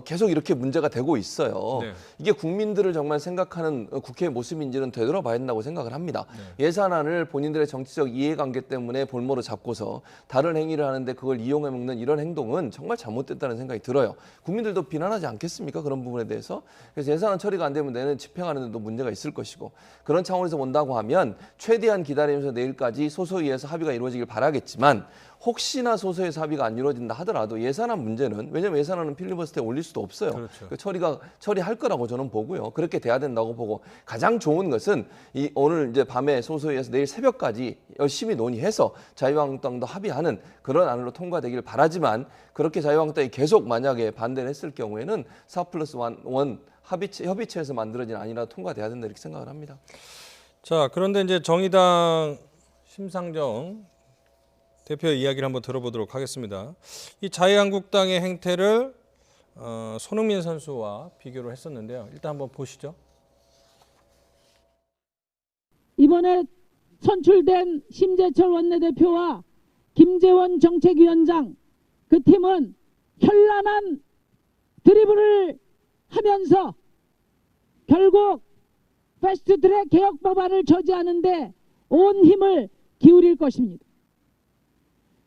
계속 이렇게 문제가 되고 있어요. 이게 국민들을 정말 생각하는 국회의 모습인지는 되돌아봐야 된다고 생각을 합니다. 예산안을 본인들의 정치적 이해관계 때문에 볼모로 잡고서 다른 행위를 하는데 그걸 이용해 먹는 이런 행동은 정말 잘못됐다는 생각이 들어요. 국민들도 비난하지 않겠습니까? 그런 부분에 대해서. 그래서 예산안 처리가 안 되면 내년 집행하는 데도 문제가 있을 것이고 그런 차원에서 본다고 하면 최대한 기다리면서 내일까지 소소위에서 합의가 이루어지길 바라겠지만 혹시나 소소에서 합의가 안 이루어진다 하더라도 예산안 문제는 왜냐하면 예산안은 필리버스터에 올릴 수도 없어요. 그렇죠. 처리할 거라고 저는 보고요. 그렇게 돼야 된다고 보고 가장 좋은 것은 오늘 이제 밤에 소소위에서 내일 새벽까지 열심히 논의해서 자유한국당도 합의하는 그런 안으로 통과되길 바라지만 그렇게 자유한국당이 계속 만약에 반대를 했을 경우에는 4+1 협의체에서 만들어진 안이라 통과돼야 된다 이렇게 생각을 합니다. 자, 그런데 이제 정의당 심상정 대표의 이야기를 한번 들어보도록 하겠습니다. 이 자유한국당의 행태를 손흥민 선수와 비교를 했었는데요. 일단 한번 보시죠. 이번에 선출된 심재철 원내대표와 김재원 정책위원장 그 팀은 현란한 드리블을 하면서 결국 패스트트랙 개혁 법안을 저지하는데 온 힘을 기울일 것입니다.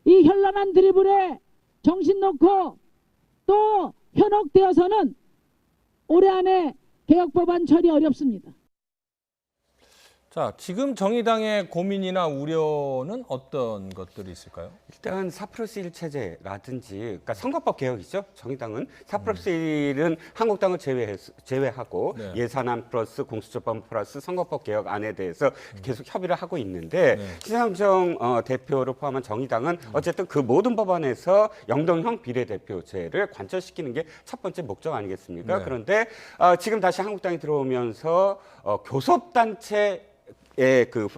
이 현란한 드리블에 정신 놓고 또 현혹되어서는 올해 안에 개혁 법안 처리 어렵습니다. 자, 지금 정의당의 고민이나 우려는 어떤 것들이 있을까요? 일단 4+1 체제라든지 그러니까 선거법 개혁이죠. 정의당은 4+1은 한국당을 제외하고 예산안 플러스 공수처법 플러스 선거법 개혁안에 대해서 계속 협의를 하고 있는데 심상정 대표를 포함한 정의당은 어쨌든 그 모든 법안에서 영동형 비례대표제를 관철시키는 게 첫 번째 목적 아니겠습니까? 그런데 지금 다시 한국당이 들어오면서 교섭단체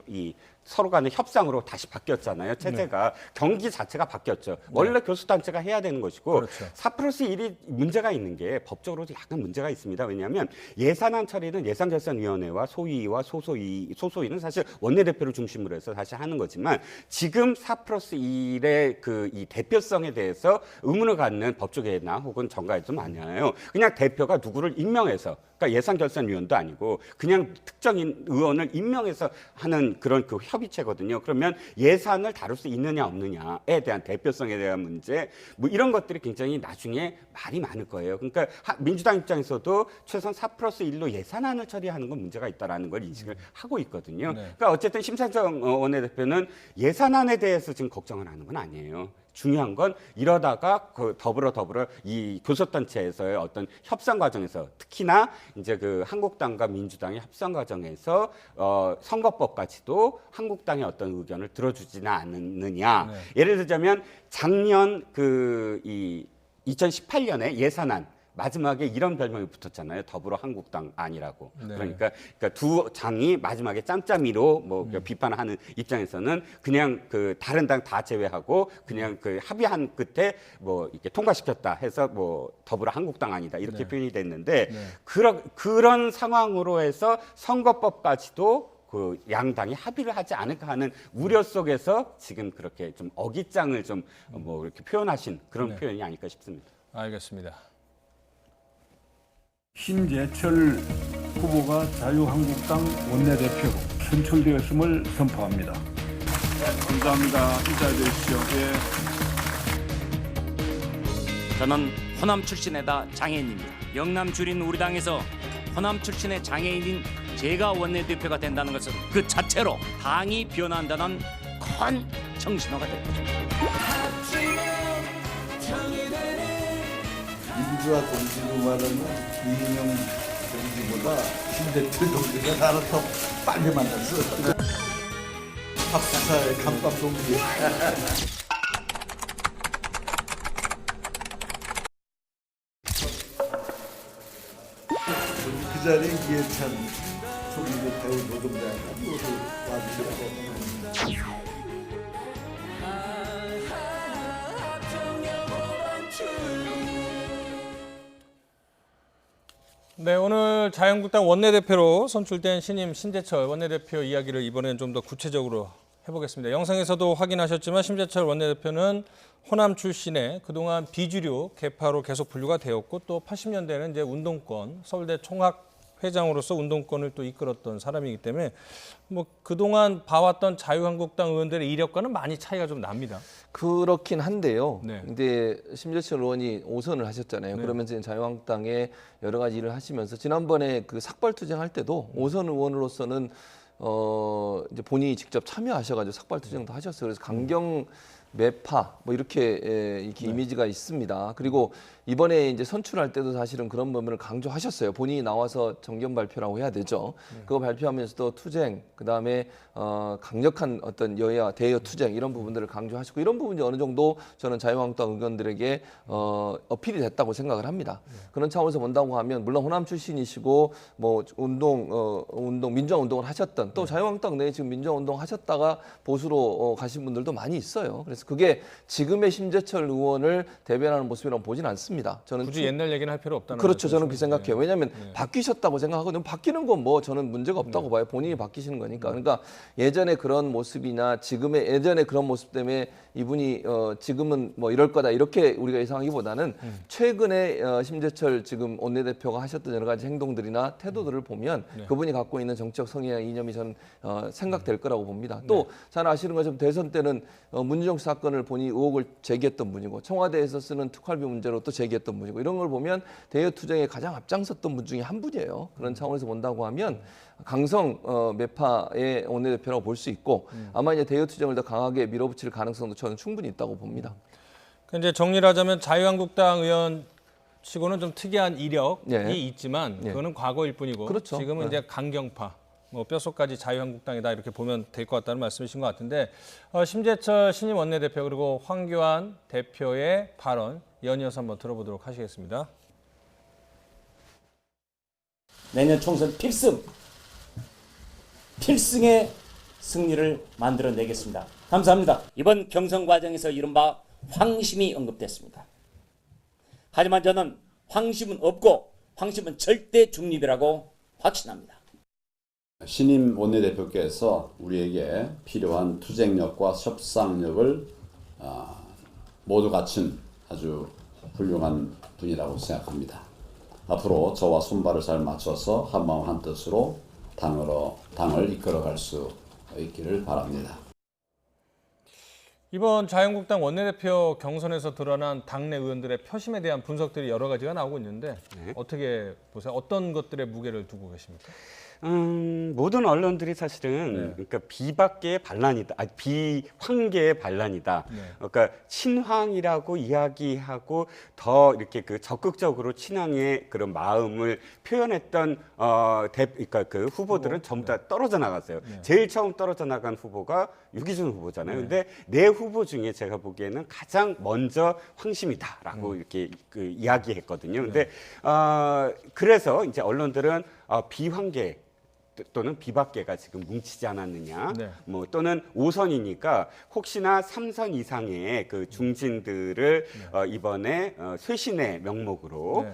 이 서로 간의 협상으로 다시 바뀌었잖아요. 체제가 경기 자체가 바뀌었죠. 원래 교수단체가 해야 되는 것이고 4+1이 문제가 있는 게 법적으로도 약간 문제가 있습니다. 왜냐하면 예산안 처리는 예산결산위원회와 소위와 소소위는 사실 원내대표를 중심으로 해서 사실 하는 거지만 지금 4+1의 이 대표성에 대해서 의문을 갖는 법조계나 혹은 정가에도 많아요. 그냥 대표가 누구를 임명해서 그러니까 예산결산위원도 아니고 그냥 특정인 의원을 임명해서 하는 그런 그 협의체거든요. 그러면 예산을 다룰 수 있느냐 없느냐에 대한 대표성에 대한 문제 뭐 이런 것들이 굉장히 나중에 말이 많을 거예요. 그러니까 민주당 입장에서도 최소한 4+1로 예산안을 처리하는 건 문제가 있다라는 걸 인식을 하고 있거든요. 그러니까 어쨌든 심상정 원내대표는 예산안에 대해서 지금 걱정을 하는 건 아니에요. 중요한 건 이러다가 그 더불어 이 교섭단체에서의 어떤 협상 과정에서 특히나 이제 그 한국당과 민주당의 협상 과정에서 선거법까지도 한국당의 어떤 의견을 들어주지는 않느냐. 예를 들자면 작년 이 2018년에 예산안 마지막에 이런 별명이 붙었잖아요. 더불어 한국당 아니라고. 네. 그러니까 두 당이 마지막에 짬짬이로 뭐 비판하는 입장에서는 그냥 그 다른 당 다 제외하고 그냥 그 합의한 끝에 뭐 이렇게 통과시켰다 해서 뭐 더불어 한국당 아니다 이렇게 네. 표현이 됐는데 네. 그런 상황으로 해서 선거법까지도 그 양당이 합의를 하지 않을까 하는 우려 속에서 지금 그렇게 좀 어깃장을 좀 뭐 이렇게 표현하신 그런 네. 표현이 아닐까 싶습니다. 알겠습니다. 신재철 후보가 자유한국당 원내대표로 선출되었음을 선포합니다. 감사합니다. 인사해 주십시오. 저는 호남 출신에다 장애인입니다. 영남 줄인 우리 당에서 호남 출신의 장애인인 제가 원내대표가 된다는 것은 그 자체로 당이 변한다는 큰 정신호가 됩니다. 민주화 동지로 말하는 이인영 동지보다 신대철 동지가 나를 더 빨리 만났어. 합사의 감방 동지. 그 자리에 이해찬 소리를 배운 노동자가 모두 와주셨고. 네, 오늘 자유한국당 원내대표로 선출된 신임 신재철 원내대표 이야기를 이번에는 좀 더 구체적으로 해보겠습니다. 영상에서도 확인하셨지만 신재철 원내대표는 호남 출신의 그동안 비주류 계파로 계속 분류가 되었고 또 80년대에는 이제 운동권, 서울대 총학회장으로서 운동권을 또 이끌었던 사람이기 때문에 뭐 그동안 봐왔던 자유한국당 의원들의 이력과는 많이 차이가 좀 납니다. 그렇긴 한데요. 네. 근데 심재철 의원이 5선을 하셨잖아요. 네. 그러면서 자유한국당에 여러 가지 일을 하시면서 지난번에 그 삭발투쟁 할 때도 5선 의원으로서는 이제 본인이 직접 참여하셔가지고 삭발투쟁도 하셨어요. 그래서 강경 매파 뭐 이렇게 이미지가 있습니다. 그리고 이번에 이제 선출할 때도 사실은 그런 부분을 강조하셨어요. 본인이 나와서 정견 발표라고 해야 되죠. 그거 발표하면서도 투쟁, 그 다음에 강력한 어떤 여야 대여 투쟁 이런 부분들을 강조하시고 이런 부분이 어느 정도 저는 자유한국당 의원들에게 어필이 됐다고 생각을 합니다. 그런 차원에서 본다고 하면 물론 호남 출신이시고 뭐 민주화 운동을 하셨던 또 자유한국당 내에 지금 민주화 운동 하셨다가 보수로 가신 분들도 많이 있어요. 그래서 그게 지금의 심재철 의원을 대변하는 모습이라고 보진 않습니다. 저는 굳이 옛날 얘기는 할 필요 없다는 그렇죠. 저는 말씀이시죠? 그 생각해요. 왜냐하면 바뀌셨다고 생각하거든요. 바뀌는 건 뭐 저는 문제가 없다고 봐요. 본인이 바뀌시는 거니까. 그러니까 예전에 그런 모습이나 지금의 예전에 그런 모습 때문에 이분이 지금은 뭐 이럴 거다 이렇게 우리가 예상하기보다는 최근에 심재철 지금 원내대표가 하셨던 여러 가지 행동들이나 태도들을 보면 그분이 갖고 있는 정치적 성향 이념이 저는 생각될 거라고 봅니다. 또 잘 아시는 것처럼 대선 때는 문준용 사건을 본인이 의혹을 제기했던 분이고 청와대에서 쓰는 특활비 문제로 또 제기했던 분이고 이런 걸 보면 대여 투쟁에 가장 앞장섰던 분 중에 한 분이에요. 그런 차원에서 본다고 하면 강성 매파의 원내대표라고 볼 수 있고 아마 이제 대여 투쟁을 더 강하게 밀어붙일 가능성도 저는 충분히 있다고 봅니다. 이제 정리를 하자면 자유한국당 의원 치고는 좀 특이한 이력이 있지만 그거는 과거일 뿐이고 그렇죠. 지금은 이제 강경파, 뭐 뼛속까지 자유한국당이다 이렇게 보면 될 것 같다는 말씀이신 것 같은데 심재철 신임 원내대표 그리고 황교안 대표의 발언 연이어서 한번 들어보도록 하시겠습니다. 내년 총선 필승의 승리를 만들어내겠습니다. 감사합니다. 이번 경선 과정에서 이른바 황심이 언급됐습니다. 하지만 저는 황심은 없고 황심은 절대 중립이라고 확신합니다. 신임 원내대표께서 우리에게 필요한 투쟁력과 협상력을 모두 갖춘 아주 훌륭한 분이라고 생각합니다. 앞으로 저와 손발을 잘 맞춰서 한마음 한뜻으로 당을 이끌어갈 수 있기를 바랍니다. 이번 자유한국당 원내대표 경선에서 드러난 당내 의원들의 표심에 대한 분석들이 여러 가지가 나오고 있는데 어떻게 보세요? 어떤 것들의 무게를 두고 계십니까? 모든 언론들이 사실은 그러니까 비박계의 반란이다, 비황계의 반란이다. 그러니까 친황이라고 이야기하고 더 이렇게 그 적극적으로 친황의 그런 마음을 표현했던 그러니까 그 후보들은 전부 다 떨어져 나갔어요. 제일 처음 떨어져 나간 후보가 유기준 후보잖아요. 근데 네 후보 중에 제가 보기에는 가장 먼저 황심이다라고 이렇게 그 이야기했거든요. 근데 그래서 이제 언론들은 비황계 또는 비박계가 지금 뭉치지 않았느냐, 뭐 또는 5선이니까 혹시나 3선 이상의 그 중진들을 이번에 쇄신의 명목으로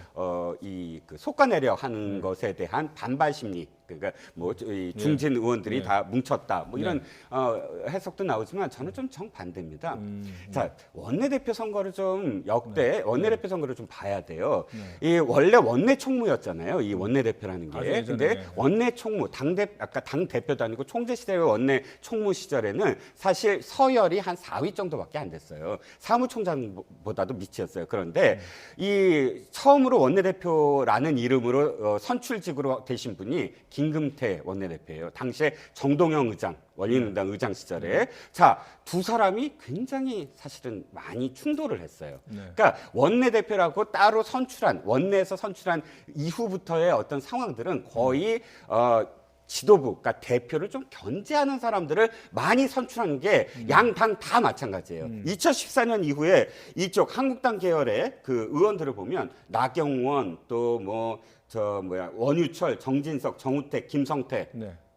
이 그 속아내려 하는 것에 대한 반발 심리, 그러니까 뭐 이 중진 의원들이 다 뭉쳤다, 뭐 이런 해석도 나오지만 저는 좀 정반대입니다. 자, 원내대표 선거를 좀 역대 원내대표 선거를 좀 봐야 돼요. 이 원래 원내 총무였잖아요. 이 원내대표라는 게. 근데 원내 총무 아까 당 대표도 아니고 총재 시절의 원내 총무 시절에는 사실 서열이 한 4위 정도밖에 안 됐어요. 사무총장보다도 밑이었어요. 그런데 이 처음으로 원내대표라는 이름으로 선출직으로 되신 분이 김금태 원내대표예요. 당시에 정동영 의장, 원리민주당 의장 시절에. 자, 두 사람이 굉장히 사실은 많이 충돌을 했어요. 그러니까 원내대표라고 따로 선출한, 원내에서 선출한 이후부터의 어떤 상황들은 거의 지도부, 그러니까 대표를 좀 견제하는 사람들을 많이 선출하는 게 양당 다 마찬가지예요. 2014년 이후에 이쪽 한국당 계열의 그 의원들을 보면 나경원, 또 원유철, 정진석, 정우택, 김성태,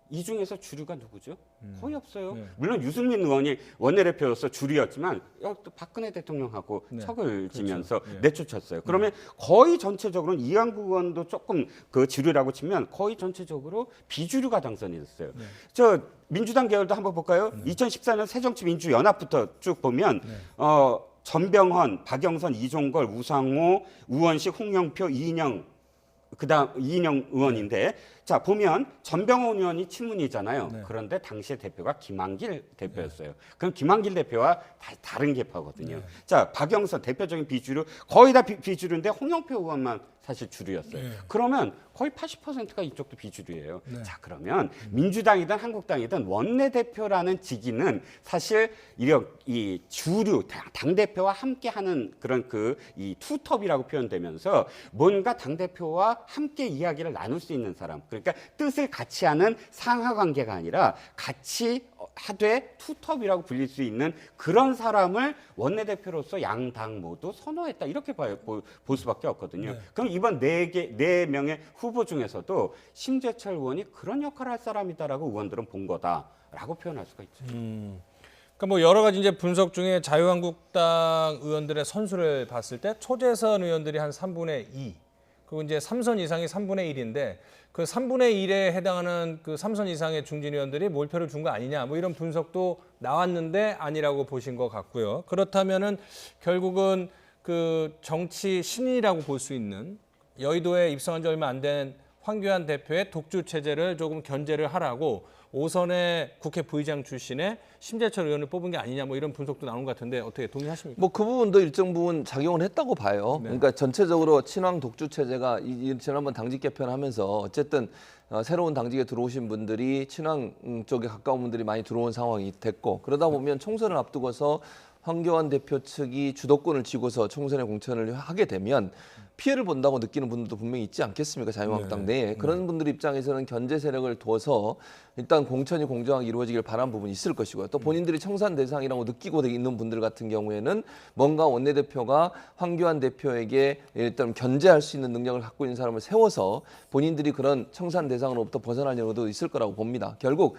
이 중에서 주류가 누구죠? 거의 없어요. 물론 유승민 의원이 원내대표로서 주류였지만 또 박근혜 대통령하고 척을 지면서 내쫓았어요. 그러면 거의 전체적으로는 이한국 의원도 조금 그 주류라고 치면 거의 전체적으로 비주류가 당선이 됐어요. 저 민주당 계열도 한번 볼까요? 2014년 새정치민주연합부터 쭉 보면 전병헌, 박영선, 이종걸, 우상호, 우원식, 홍영표, 이인영, 그다음 이인영 의원인데, 자 보면 전병헌 의원이 친문이잖아요. 그런데 당시의 대표가 김한길 대표였어요. 그럼 김한길 대표와 다른 계파거든요. 자, 박영선 대표적인 비주류, 거의 다 비주류인데 홍영표 의원만 사실 주류였어요. 그러면 거의 80%가 이쪽도 비주류예요. 자, 그러면 민주당이든 한국당이든 원내대표라는 직위는 사실 이 주류 당대표와 함께하는 그런 이 투톱이라고 표현되면서 뭔가 당대표와 함께 이야기를 나눌 수 있는 사람, 그러니까 뜻을 같이 하는 상하 관계가 아니라 같이 하되 투톱이라고 불릴 수 있는 그런 사람을 원내대표로서 양당 모두 선호했다, 이렇게 볼 수밖에 없거든요. 그럼 이번 네 명의 후보 중에서도 심재철 의원이 그런 역할을 할 사람이다라고 의원들은 본 거다라고 표현할 수가 있죠. 그러니까 뭐 여러 가지 이제 분석 중에 자유한국당 의원들의 선수를 봤을 때 초재선 의원들이 한 3분의 2, 그리고 이제 3선 이상이 3분의 1인데 그 3분의 1에 해당하는 그 3선 이상의 중진 의원들이 몰표를 준 거 아니냐, 뭐 이런 분석도 나왔는데 아니라고 보신 것 같고요. 그렇다면은 결국은 그 정치 신인이라고 볼 수 있는 여의도에 입성한 지 얼마 안 된 황교안 대표의 독주 체제를 조금 견제를 하라고 5선의 국회 부의장 출신의 심재철 의원을 뽑은 게 아니냐, 뭐 이런 분석도 나오는 것 같은데 어떻게 동의하십니까? 뭐 그 부분도 일정 부분 작용을 했다고 봐요. 그러니까 전체적으로 친황 독주 체제가 지난번 당직 개편하면서 어쨌든 새로운 당직에 들어오신 분들이 친황 쪽에 가까운 분들이 많이 들어온 상황이 됐고, 그러다 보면 총선을 앞두고서 황교안 대표 측이 주도권을 쥐고서 총선에 공천을 하게 되면 피해를 본다고 느끼는 분들도 분명히 있지 않겠습니까? 자유한국당 내에. 그런 분들 입장에서는 견제 세력을 둬서 일단 공천이 공정하게 이루어지길 바란 부분이 있을 것이고요. 또 본인들이 청산 대상이라고 느끼고 있는 분들 같은 경우에는 뭔가 원내대표가 황교안 대표에게 일단 견제할 수 있는 능력을 갖고 있는 사람을 세워서 본인들이 그런 청산 대상으로부터 벗어날 여유도 있을 거라고 봅니다. 결국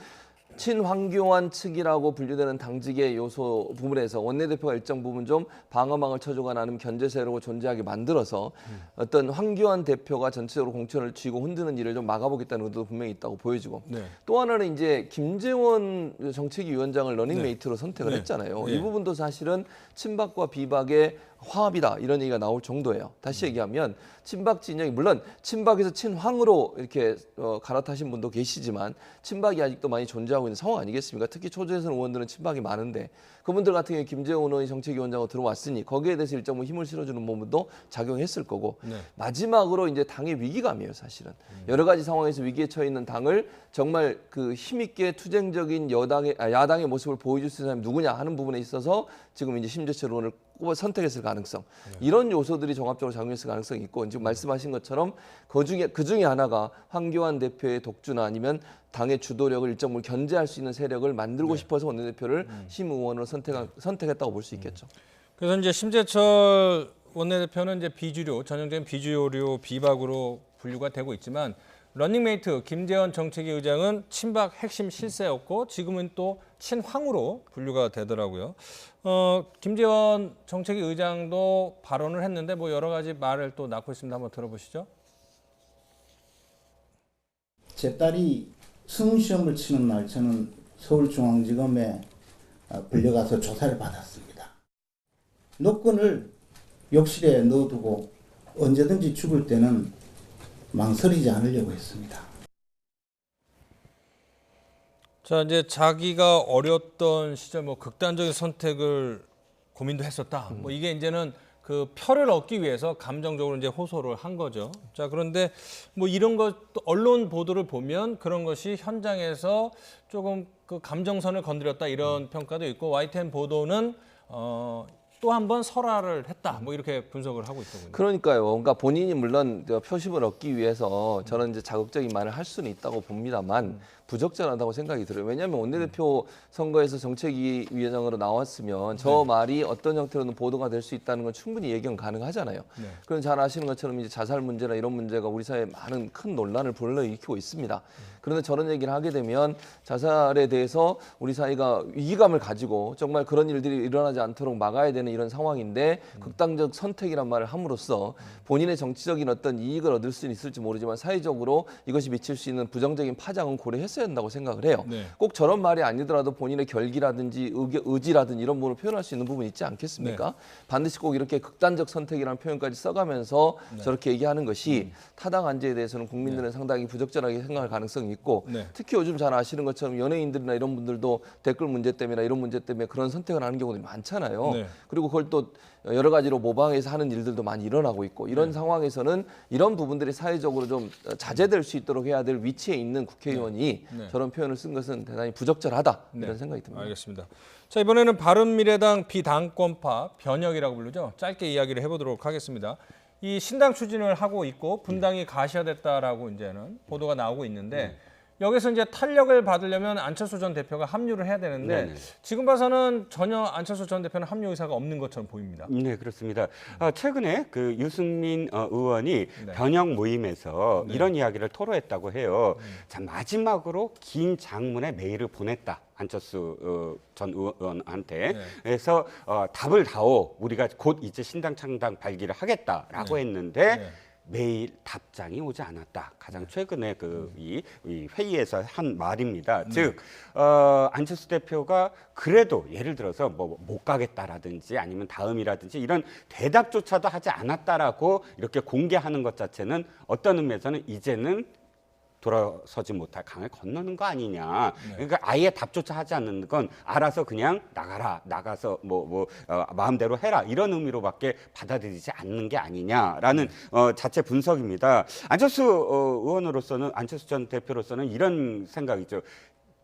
친황교안 측이라고 분류되는 당직의 요소 부분에서 원내대표가 일정 부분 좀 방어막을 쳐주거나 아니면 견제 세력으로 존재하게 만들어서 어떤 황교안 대표가 전체적으로 공천을 쥐고 흔드는 일을 좀 막아보겠다는 의도도 분명히 있다고 보여지고, 또 하나는 이제 김재원 정책위 위원장을 러닝메이트로 선택을 했잖아요. 이 부분도 사실은 친박과 비박의 화합이다 이런 얘기가 나올 정도예요. 다시 얘기하면 친박 진영이 물론 친박에서 친황으로 이렇게 갈아타신 분도 계시지만 친박이 아직도 많이 존재하고 있는 상황 아니겠습니까? 특히 초재선 의원들은 친박이 많은데 그분들 같은 경우에 김재원 의원이 정책위원장으로 들어왔으니 거기에 대해서 일정 힘을 실어주는 부분도 작용했을 거고 마지막으로 이제 당의 위기감이에요, 사실은. 여러 가지 상황에서 위기에 처해 있는 당을 정말 그 힘있게 투쟁적인 야당의 모습을 보여줄 수 있는 사람이 누구냐 하는 부분에 있어서 지금 이제 심재철 의원을 선택했을 가능성 이런 요소들이 종합적으로 작용했을 가능성이 있고 지금 말씀하신 것처럼 그 중에 하나가 황교안 대표의 독주나 아니면 당의 주도력을 일정 부분 견제할 수 있는 세력을 만들고 싶어서 원내대표를 심 의원으로 선택했다고 볼 수 있겠죠. 그래서 이제 심재철 원내대표는 이제 비주류 전형적인 비주류 비박으로 분류가 되고 있지만 런닝메이트 김재원 정책위 의장은 친박 핵심 실세였고 지금은 또 친황으로 분류가 되더라고요. 김재원 정책위 의장도 발언을 했는데 뭐 여러 가지 말을 또 낳고 있습니다. 한번 들어보시죠. 제 딸이 승시험을 치는 날 저는 서울중앙지검에 불려가서 조사를 받았습니다. 노건을 욕실에 넣어두고 언제든지 죽을 때는 망설이지 않으려고 했습니다. 자, 이제 자기가 어렸던 시절 뭐 극단적인 선택을 고민도 했었다. 뭐 이게 이제는 그 표를 얻기 위해서 감정적으로 이제 호소를 한 거죠. 자, 그런데 뭐 이런 것 언론 보도를 보면 그런 것이 현장에서 조금 그 감정선을 건드렸다 이런 평가도 있고 YTN 보도는 또 한 번 설화를 했다. 뭐 이렇게 분석을 하고 있더군요. 그러니까요. 그러니까 본인이 물론 표심을 얻기 위해서 저는 이제 자극적인 말을 할 수는 있다고 봅니다만 부적절하다고 생각이 들어요. 왜냐하면 원내대표 선거에서 정책위원장으로 나왔으면 저 말이 어떤 형태로든 보도가 될 수 있다는 건 충분히 예견 가능하잖아요. 그럼 잘 아시는 것처럼 이제 자살 문제나 이런 문제가 우리 사회에 많은 큰 논란을 불러일으키고 있습니다. 그런데 저런 얘기를 하게 되면 자살에 대해서 우리 사회가 위기감을 가지고 정말 그런 일들이 일어나지 않도록 막아야 되는 이런 상황인데 극단적 선택이란 말을 함으로써 본인의 정치적인 어떤 이익을 얻을 수는 있을지 모르지만 사회적으로 이것이 미칠 수 있는 부정적인 파장은 고려했어야 된다고 생각을 해요. 꼭 저런 말이 아니더라도 본인의 결기라든지 의지라든지 이런 부분을 표현할 수 있는 부분이 있지 않겠습니까? 반드시 꼭 이렇게 극단적 선택이라는 표현까지 써가면서 저렇게 얘기하는 것이 타당 안제에 대해서는 국민들은 상당히 부적절하게 생각할 가능성이 있고 특히 요즘 잘 아시는 것처럼 연예인들이나 이런 분들도 댓글 문제 때문에 이런 문제 때문에 그런 선택을 하는 경우도 많잖아요. 그리고 그걸 또 여러 가지로 모방해서 하는 일들도 많이 일어나고 있고 이런 상황에서는 이런 부분들이 사회적으로 좀 자제될 수 있도록 해야 될 위치에 있는 국회의원이 저런 표현을 쓴 것은 대단히 부적절하다 이런 생각이 듭니다. 알겠습니다. 자, 이번에는 바른미래당 비당권파 변혁이라고 부르죠. 짧게 이야기를 해보도록 하겠습니다. 이 신당 추진을 하고 있고 분당이 가시화됐다라고 이제는 보도가 나오고 있는데 여기서 이제 탄력을 받으려면 안철수 전 대표가 합류를 해야 되는데 지금 봐서는 전혀 안철수 전 대표는 합류 의사가 없는 것처럼 보입니다. 네, 그렇습니다. 최근에 그 유승민 의원이 변혁 모임에서 이런 이야기를 토로했다고 해요. 자, 마지막으로 긴 장문의 메일을 보냈다. 안철수 전 의원한테. 그래서 답을 다오. 우리가 곧 이제 신당 창당 발기를 하겠다라고 했는데 매일 답장이 오지 않았다. 가장 최근에 이 회의에서 한 말입니다. 즉 안철수 대표가 그래도 예를 들어서 뭐 못 가겠다라든지 아니면 다음이라든지 이런 대답조차도 하지 않았다라고 이렇게 공개하는 것 자체는 어떤 의미에서는 이제는 돌아서지 못할 강을 건너는 거 아니냐. 그러니까 아예 답조차 하지 않는 건 알아서 그냥 나가서 마음대로 해라 이런 의미로밖에 받아들이지 않는 게 아니냐라는 자체 분석입니다. 안철수 의원으로서는 안철수 전 대표로서는 이런 생각이죠.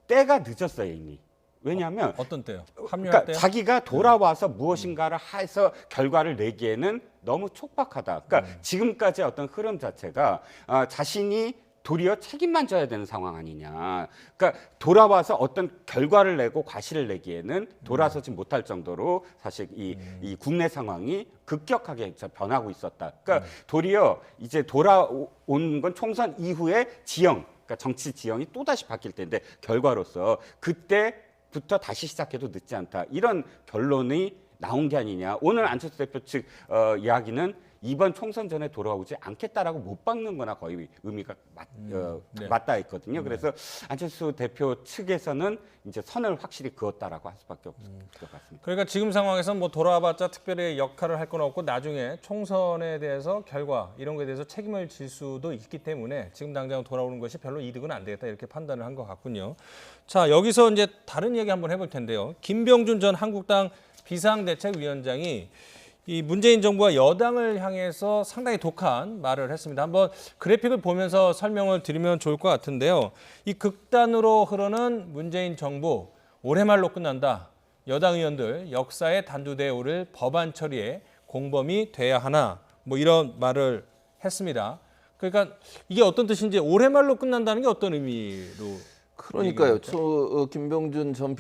때가 늦었어요 이미. 왜냐하면 어떤 때요? 합류할 그러니까 때요? 자기가 돌아와서 무엇인가를 해서 결과를 내기에는 너무 촉박하다. 그러니까 지금까지 어떤 흐름 자체가 자신이 도리어 책임만 져야 되는 상황 아니냐. 그러니까 돌아와서 어떤 결과를 내고 과실을 내기에는 돌아서지 못할 정도로 사실 이 국내 상황이 급격하게 변하고 있었다. 그러니까 도리어 이제 돌아온 건 총선 이후에 지형, 그러니까 정치 지형이 또다시 바뀔 때인데 결과로서 그때부터 다시 시작해도 늦지 않다. 이런 결론이 나온 게 아니냐. 오늘 안철수 대표 측 이야기는 이번 총선 전에 돌아오지 않겠다라고 못 박는 거나 거의 의미가 맞닿아 있거든요. 그래서 안철수 대표 측에서는 이제 선을 확실히 그었다라고 할 수밖에 없을 것 같습니다. 그러니까 지금 상황에서 뭐 돌아와봤자 특별히 역할을 할 건 없고 나중에 총선에 대해서 결과 이런 거에 대해서 책임을 질 수도 있기 때문에 지금 당장 돌아오는 것이 별로 이득은 안 되겠다 이렇게 판단을 한 것 같군요. 자, 여기서 이제 다른 얘기 한번 해볼 텐데요. 김병준 전 한국당 비상대책위원장이 이 문재인 정부와 여당을 향해서 상당히 독한 말을 했습니다. 한번 그래픽을 보면서 설명을 드리면 좋을 것 같은데요. 이 극단으로 흐르는 문재인 정부 올해 말로 끝난다. 여당 의원들 역사의 단두대에 오를 법안 처리에 공범이 돼야 하나 뭐 이런 말을 했습니다. 그러니까 이게 어떤 뜻인지 올해 말로 끝난다는 게 어떤 의미로? 그러니까요. 김병준 전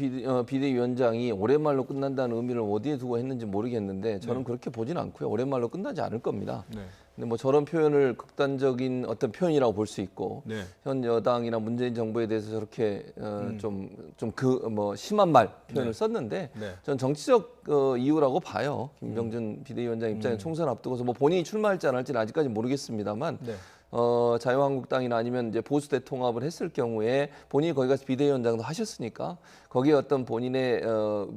비대위원장이 올해 말로 끝난다는 의미를 어디에 두고 했는지 모르겠는데 저는 그렇게 보진 않고요. 올해 말로 끝나지 않을 겁니다. 근데 뭐 저런 표현을 극단적인 어떤 표현이라고 볼 수 있고 현 여당이나 문재인 정부에 대해서 저렇게 뭐 심한 말 표현을 썼는데 전 정치적 이유라고 봐요. 김병준 비대위원장 입장에 총선 앞두고서 뭐 본인이 출마할지 안 할지는 아직까지 모르겠습니다만 자유한국당이나 아니면 이제 보수 대통합을 했을 경우에 본인이 거기 가서 비대위원장도 하셨으니까 거기에 어떤 본인의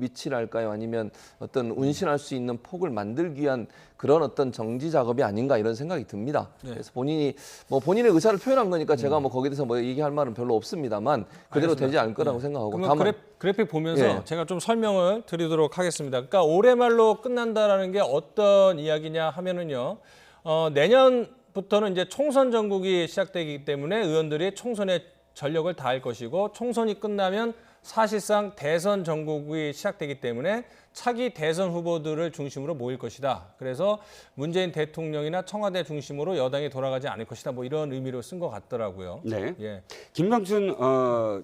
위치랄까요? 아니면 어떤 운신할 수 있는 폭을 만들기 위한 그런 어떤 정지 작업이 아닌가 이런 생각이 듭니다. 그래서 본인이 뭐 본인의 의사를 표현한 거니까 제가 뭐 거기에 대해서 뭐 얘기할 말은 별로 없습니다만 그대로 알겠습니다. 되지 않을 거라고 생각하고 다만 그래픽 보면서 제가 좀 설명을 드리도록 하겠습니다. 그러니까 올해 말로 끝난다라는 게 어떤 이야기냐 하면은요. 내년부터는 이제 총선 전국이 시작되기 때문에 의원들이 총선에 전력을 다할 것이고 총선이 끝나면 사실상 대선 전국이 시작되기 때문에 차기 대선 후보들을 중심으로 모일 것이다. 그래서 문재인 대통령이나 청와대 중심으로 여당이 돌아가지 않을 것이다. 뭐 이런 의미로 쓴 것 같더라고요. 네. 예. 김병준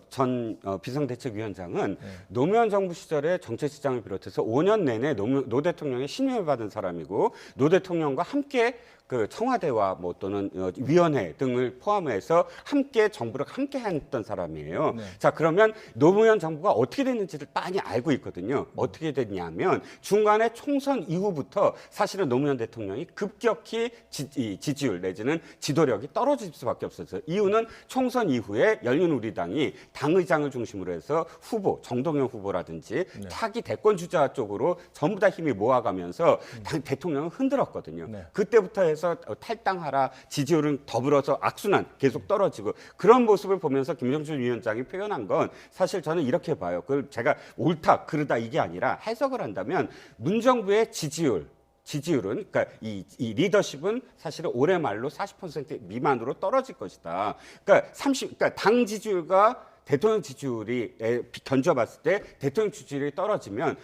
전 비상대책위원장은 노무현 정부 시절에 정책시장을 비롯해서 5년 내내 노 대통령의 신임을 받은 사람이고 노 대통령과 함께 그 청와대와 뭐 또는 위원회 등을 포함해서 함께 정부를 함께 했던 사람이에요. 자, 그러면 노무현 정부가 어떻게 됐는지를 많이 알고 있거든요. 어떻게 됐냐면 중간에 총선 이후부터 사실은 노무현 대통령이 급격히 지지율 내지는 지도력이 떨어질 수밖에 없었어요. 이유는 총선 이후에 열린우리당이 당의장을 중심으로 해서 후보, 정동영 후보라든지 차기 대권 주자 쪽으로 전부 다 힘이 모아가면서 대통령을 흔들었거든요. 그때부터 해서 탈당하라, 지지율은 더불어서 악순환 계속 떨어지고 그런 모습을 보면서 김병준 위원장이 표현한 건 사실 저는 이렇게 봐요. 그걸 제가 옳다, 그르다 이게 아니라 해석을 한다면 문정부의 지지율은 그러니까 이 리더십은 사실은 올해 말로 40% 미만으로 떨어질 것이다. 그러니까 당 지지율과 대통령 지지율이 견져봤을 때 대통령 지지율이 떨어지면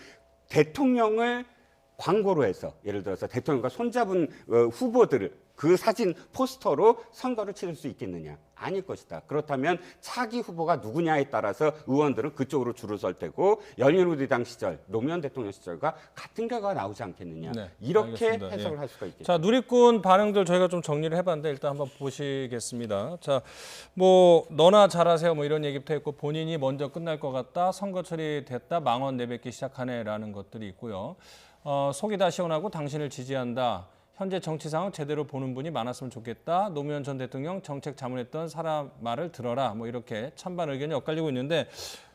대통령을 광고로 해서 예를 들어서 대통령과 손잡은 후보들을 그 사진 포스터로 선거를 치를 수 있겠느냐? 아닐 것이다. 그렇다면 차기 후보가 누구냐에 따라서 의원들은 그쪽으로 줄을 설 테고 열린우리당 시절, 노무현 대통령 시절과 같은 결과가 나오지 않겠느냐. 이렇게 알겠습니다. 해석을 할 수가 있겠죠. 자, 누리꾼 반응들 저희가 좀 정리를 해봤는데 일단 한번 보시겠습니다. 자, 뭐 너나 잘하세요 뭐 이런 얘기부터 했고 본인이 먼저 끝날 것 같다. 선거 처리됐다. 망언 내뱉기 시작하네라는 것들이 있고요. 속이 다 시원하고 당신을 지지한다. 현재 정치 상황 제대로 보는 분이 많았으면 좋겠다. 노무현 전 대통령 정책 자문했던 사람 말을 들어라. 뭐 이렇게 찬반 의견이 엇갈리고 있는데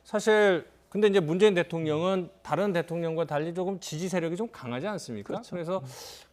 사실 근데 이제 문재인 대통령은 다른 대통령과 달리 조금 지지 세력이 좀 강하지 않습니까? 그래서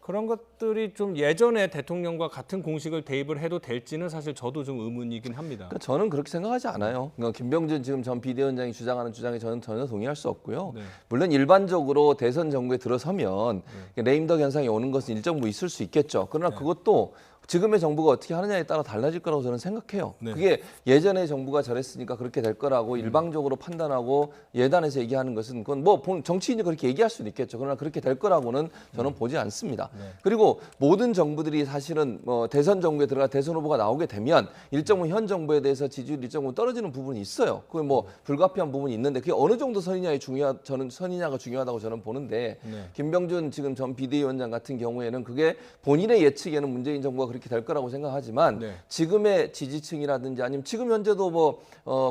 그런 것들이 좀 예전에 대통령과 같은 공식을 대입을 해도 될지는 사실 저도 좀 의문이긴 합니다. 그러니까 저는 그렇게 생각하지 않아요. 그러니까 김병준 지금 전 비대위원장이 주장하는 주장에 저는 전혀 동의할 수 없고요. 물론 일반적으로 대선 정부에 들어서면 레임덕 현상이 오는 것은 일정 부분 있을 수 있겠죠. 그러나 그것도 지금의 정부가 어떻게 하느냐에 따라 달라질 거라고 저는 생각해요. 그게 예전에 정부가 저랬으니까 그렇게 될 거라고 일방적으로 판단하고 예단해서 얘기하는 것은 그건 뭐 정치인이 그렇게 얘기할 수는 있겠죠. 그러나 그렇게 될 거라고는 저는 보지 않습니다. 그리고 모든 정부들이 사실은 뭐 대선 정부에 들어가 대선 후보가 나오게 되면 일정 부분 현 정부에 대해서 지지율이 일정 부분 떨어지는 부분이 있어요. 그게 뭐 불가피한 부분이 있는데 그게 어느 정도 선이냐가 중요하다고 저는 보는데 김병준 지금 전 비대위원장 같은 경우에는 그게 본인의 예측에는 문재인 정부가 그렇게 그렇게 될 거라고 생각하지만 지금의 지지층이라든지 아니면 지금 현재도 뭐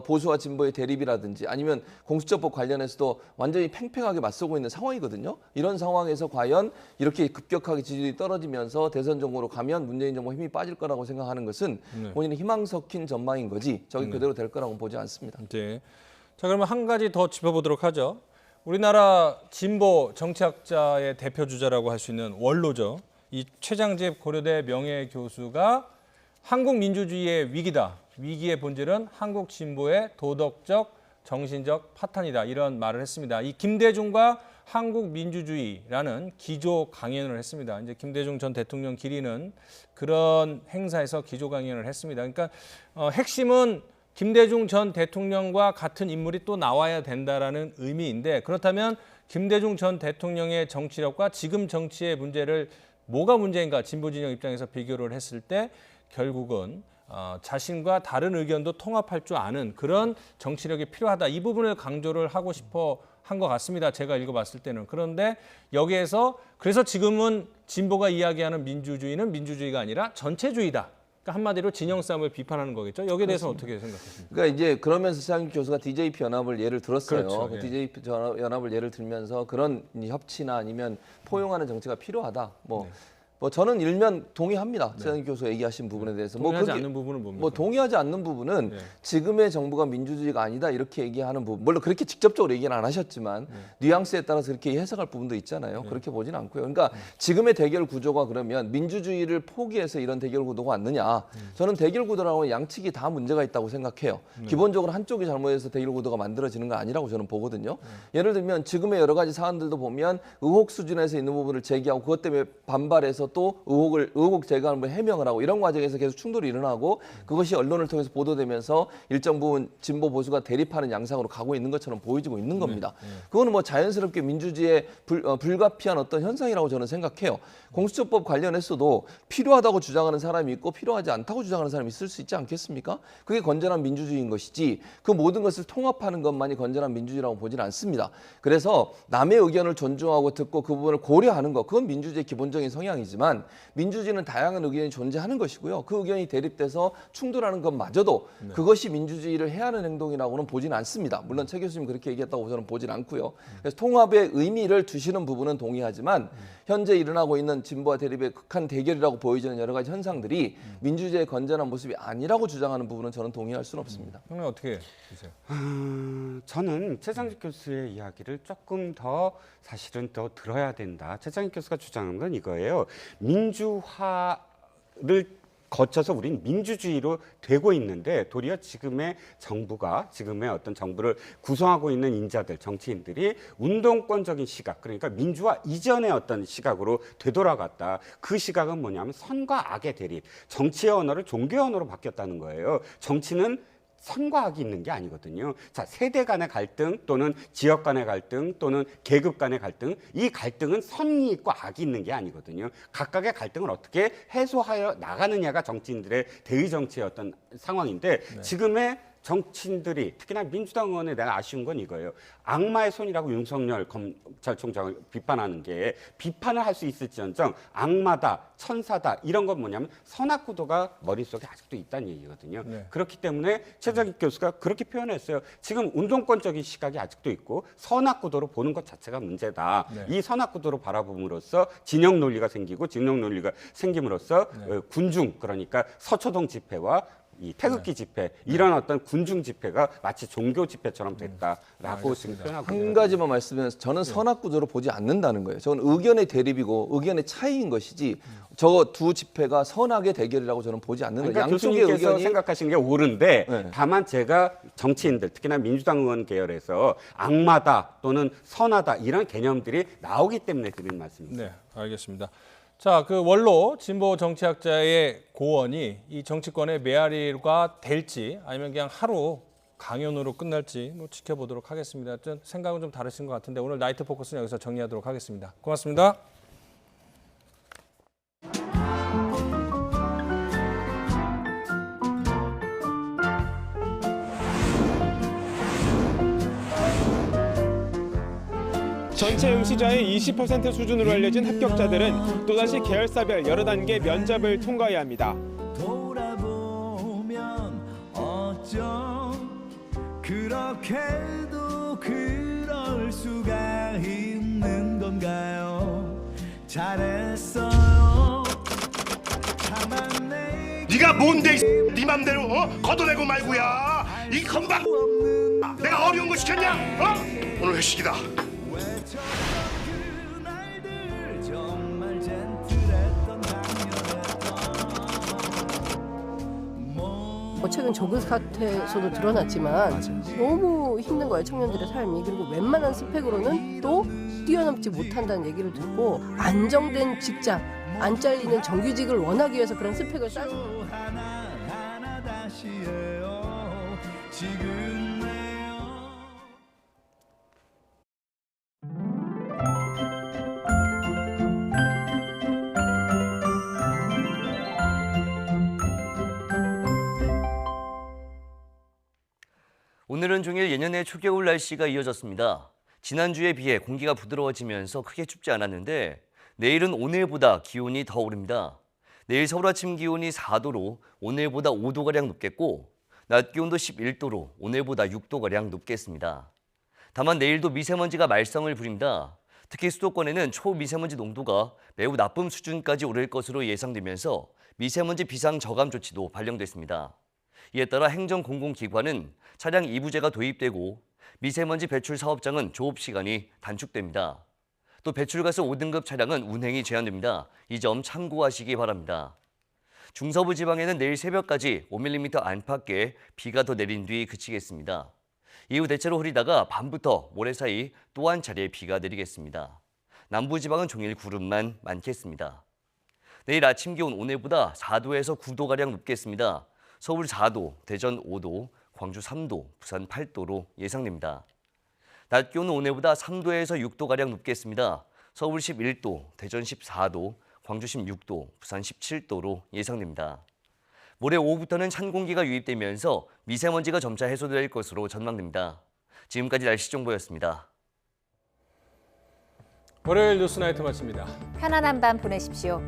보수와 진보의 대립이라든지 아니면 공수처법 관련해서도 완전히 팽팽하게 맞서고 있는 상황이거든요. 이런 상황에서 과연 이렇게 급격하게 지지율이 떨어지면서 대선 정국으로 가면 문재인 정부 힘이 빠질 거라고 생각하는 것은 본인의 희망 섞인 전망인 거지 저기 그대로 될 거라고 보지 않습니다. 네. 자, 그러면 한 가지 더 짚어보도록 하죠. 우리나라 진보 정치학자의 대표 주자라고 할 수 있는 원로죠. 이 최장집 고려대 명예교수가 한국 민주주의의 위기다. 위기의 본질은 한국 진보의 도덕적, 정신적 파탄이다. 이런 말을 했습니다. 이 김대중과 한국 민주주의라는 기조 강연을 했습니다. 이제 김대중 전 대통령 기리는 그런 행사에서 기조 강연을 했습니다. 그러니까 핵심은 김대중 전 대통령과 같은 인물이 또 나와야 된다라는 의미인데 그렇다면 김대중 전 대통령의 정치력과 지금 정치의 문제를 뭐가 문제인가 진보 진영 입장에서 비교를 했을 때 결국은 자신과 다른 의견도 통합할 줄 아는 그런 정치력이 필요하다. 이 부분을 강조를 하고 싶어 한 것 같습니다. 제가 읽어봤을 때는. 그런데 여기에서 그래서 지금은 진보가 이야기하는 민주주의는 민주주의가 아니라 전체주의다. 그러니까 한마디로 진영 싸움을 비판하는 거겠죠. 여기에 대해서는 어떻게 생각하십니까? 그러니까 이제 그러면서 최장집 교수가 DJP 연합을 예를 들었어요. 그렇죠. 그 DJP 연합을 예를 들면서 그런 협치나 아니면 포용하는 정치가 필요하다. 뭐 저는 일면 동의합니다. 최장집 교수 얘기하신 부분에 대해서. 동의하지 않는 부분은 뭡니까? 뭐 동의하지 않는 부분은 지금의 정부가 민주주의가 아니다 이렇게 얘기하는 부분. 물론 그렇게 직접적으로 얘기는 안 하셨지만 뉘앙스에 따라서 그렇게 해석할 부분도 있잖아요. 그렇게 보진 않고요. 그러니까 지금의 대결 구조가 그러면 민주주의를 포기해서 이런 대결 구도가 왔느냐. 저는 대결 구도라고 양측이 다 문제가 있다고 생각해요. 기본적으로 한쪽이 잘못해서 대결 구도가 만들어지는 건 아니라고 저는 보거든요. 예를 들면 지금의 여러 가지 사안들도 보면 의혹 수준에서 있는 부분을 제기하고 그것 때문에 반발해서 또 의혹 제거하는 해명을 하고 이런 과정에서 계속 충돌이 일어나고 그것이 언론을 통해서 보도되면서 일정 부분 진보 보수가 대립하는 양상으로 가고 있는 것처럼 보여지고 있는 겁니다. 그거는 뭐 자연스럽게 민주주의의 불가피한 어떤 현상이라고 저는 생각해요. 공수처법 관련해서도 필요하다고 주장하는 사람이 있고 필요하지 않다고 주장하는 사람이 있을 수 있지 않겠습니까? 그게 건전한 민주주의인 것이지 그 모든 것을 통합하는 것만이 건전한 민주주의라고 보지는 않습니다. 그래서 남의 의견을 존중하고 듣고 그 부분을 고려하는 것 그건 민주주의의 기본적인 성향이지만 민주주의는 다양한 의견이 존재하는 것이고요. 그 의견이 대립돼서 충돌하는 것마저도 그것이 민주주의를 해하는 행동이라고는 보지는 않습니다. 물론 최 교수님 그렇게 얘기했다고 저는 보지는 않고요. 그래서 통합의 의미를 두시는 부분은 동의하지만 현재 일어나고 있는 진보와 대립의 극한 대결이라고 보여지는 여러 가지 현상들이 민주주의의 건전한 모습이 아니라고 주장하는 부분은 저는 동의할 수는 없습니다. 형님 어떻게 보세요? 저는 최장집 교수의 이야기를 조금 더 사실은 더 들어야 된다. 최장집 교수가 주장한 건 이거예요. 민주화를 거쳐서 우리는 민주주의로 되고 있는데 도리어 지금의 정부가 지금의 어떤 정부를 구성하고 있는 인자들 정치인들이 운동권적인 시각 그러니까 민주화 이전의 어떤 시각으로 되돌아갔다. 그 시각은 뭐냐면 선과 악의 대립 정치의 언어를 종교의 언어로 바뀌었다는 거예요. 정치는 선과 악이 있는 게 아니거든요. 자, 세대 간의 갈등 또는 지역 간의 갈등 또는 계급 간의 갈등 이 갈등은 선이 있고 악이 있는 게 아니거든요. 각각의 갈등을 어떻게 해소하여 나가느냐가 정치인들의 대의 정치의 어떤 상황인데 지금의 정치인들이 특히나 민주당 의원에 대한 아쉬운 건 이거예요. 악마의 손이라고 윤석열 검찰총장을 비판하는 게 비판을 할 수 있을지언정 악마다, 천사다 이런 건 뭐냐면 선악 구도가 머릿속에 아직도 있다는 얘기거든요. 그렇기 때문에 최장집 교수가 그렇게 표현했어요. 지금 운동권적인 시각이 아직도 있고 선악 구도로 보는 것 자체가 문제다. 이 선악 구도로 바라봄으로써 진영 논리가 생기고 진영 논리가 생김으로써 군중 그러니까 서초동 집회와 이 태극기 집회 이런 어떤 군중 집회가 마치 종교 집회처럼 됐다라고 지금 표현하고 한 가지만 말씀드려서 저는 선악 구도로 보지 않는다는 거예요. 저는 의견의 대립이고 의견의 차이인 것이지 저 두 집회가 선악의 대결이라고 저는 보지 않는 거예요. 그러니까 양쪽의 교수님께서 의견이 생각하시는 게 옳은데 다만 제가 정치인들 특히나 민주당 의원 계열에서 악마다 또는 선하다 이런 개념들이 나오기 때문에 드리는 말씀입니다. 네, 알겠습니다. 자, 그 원로 진보 정치학자의 고언이 이 정치권의 메아리가 될지 아니면 그냥 하루 강연으로 끝날지 뭐 지켜보도록 하겠습니다. 생각은 좀 다르신 것 같은데 오늘 나이트 포커스는 여기서 정리하도록 하겠습니다. 고맙습니다. 전체 응시자의 20% 수준으로 알려진 합격자들은 또다시 계열사별 여러 단계 면접을 통과해야 합니다. 돌아보면 어쩜 그렇게도 그럴 수가 있는 건가요? 잘했어요. 네가 뭔데 네 맘대로 걷어내고 말고야. 이 건방 내가 어려운 거 시켰냐? 오늘 회식이다. 최근 조국 사태에서도 드러났지만 너무 힘든 거예요, 청년들의 삶이. 그리고 웬만한 스펙으로는 또 뛰어넘지 못한다는 얘기를 듣고 안정된 직장, 안 잘리는 정규직을 원하기 위해서 그런 스펙을 쌓는 거예요. 오늘은 종일 예년의 초겨울 날씨가 이어졌습니다. 지난주에 비해 공기가 부드러워지면서 크게 춥지 않았는데 내일은 오늘보다 기온이 더 오릅니다. 내일 서울 아침 기온이 4도로 오늘보다 5도가량 높겠고 낮 기온도 11도로 오늘보다 6도가량 높겠습니다. 다만 내일도 미세먼지가 말썽을 부립니다. 특히 수도권에는 초미세먼지 농도가 매우 나쁨 수준까지 오를 것으로 예상되면서 미세먼지 비상 저감 조치도 발령됐습니다. 이에 따라 행정공공기관은 차량 이부제가 도입되고 미세먼지 배출 사업장은 조업 시간이 단축됩니다. 또 배출가스 5등급 차량은 운행이 제한됩니다. 이 점 참고하시기 바랍니다. 중서부 지방에는 내일 새벽까지 5mm 안팎의 비가 더 내린 뒤 그치겠습니다. 이후 대체로 흐리다가 밤부터 모레 사이 또 한 차례 비가 내리겠습니다. 남부지방은 종일 구름만 많겠습니다. 내일 아침 기온 오늘보다 4도에서 9도가량 높겠습니다. 서울 4도, 대전 5도, 광주 3도, 부산 8도로 예상됩니다. 낮 기온은 오늘보다 3도에서 6도가량 높겠습니다. 서울 11도, 대전 14도, 광주 16도, 부산 17도로 예상됩니다. 모레 오후부터는 찬 공기가 유입되면서 미세먼지가 점차 해소될 것으로 전망됩니다. 지금까지 날씨 정보였습니다. 월요일 뉴스나이트 마칩니다. 편안한 밤 보내십시오.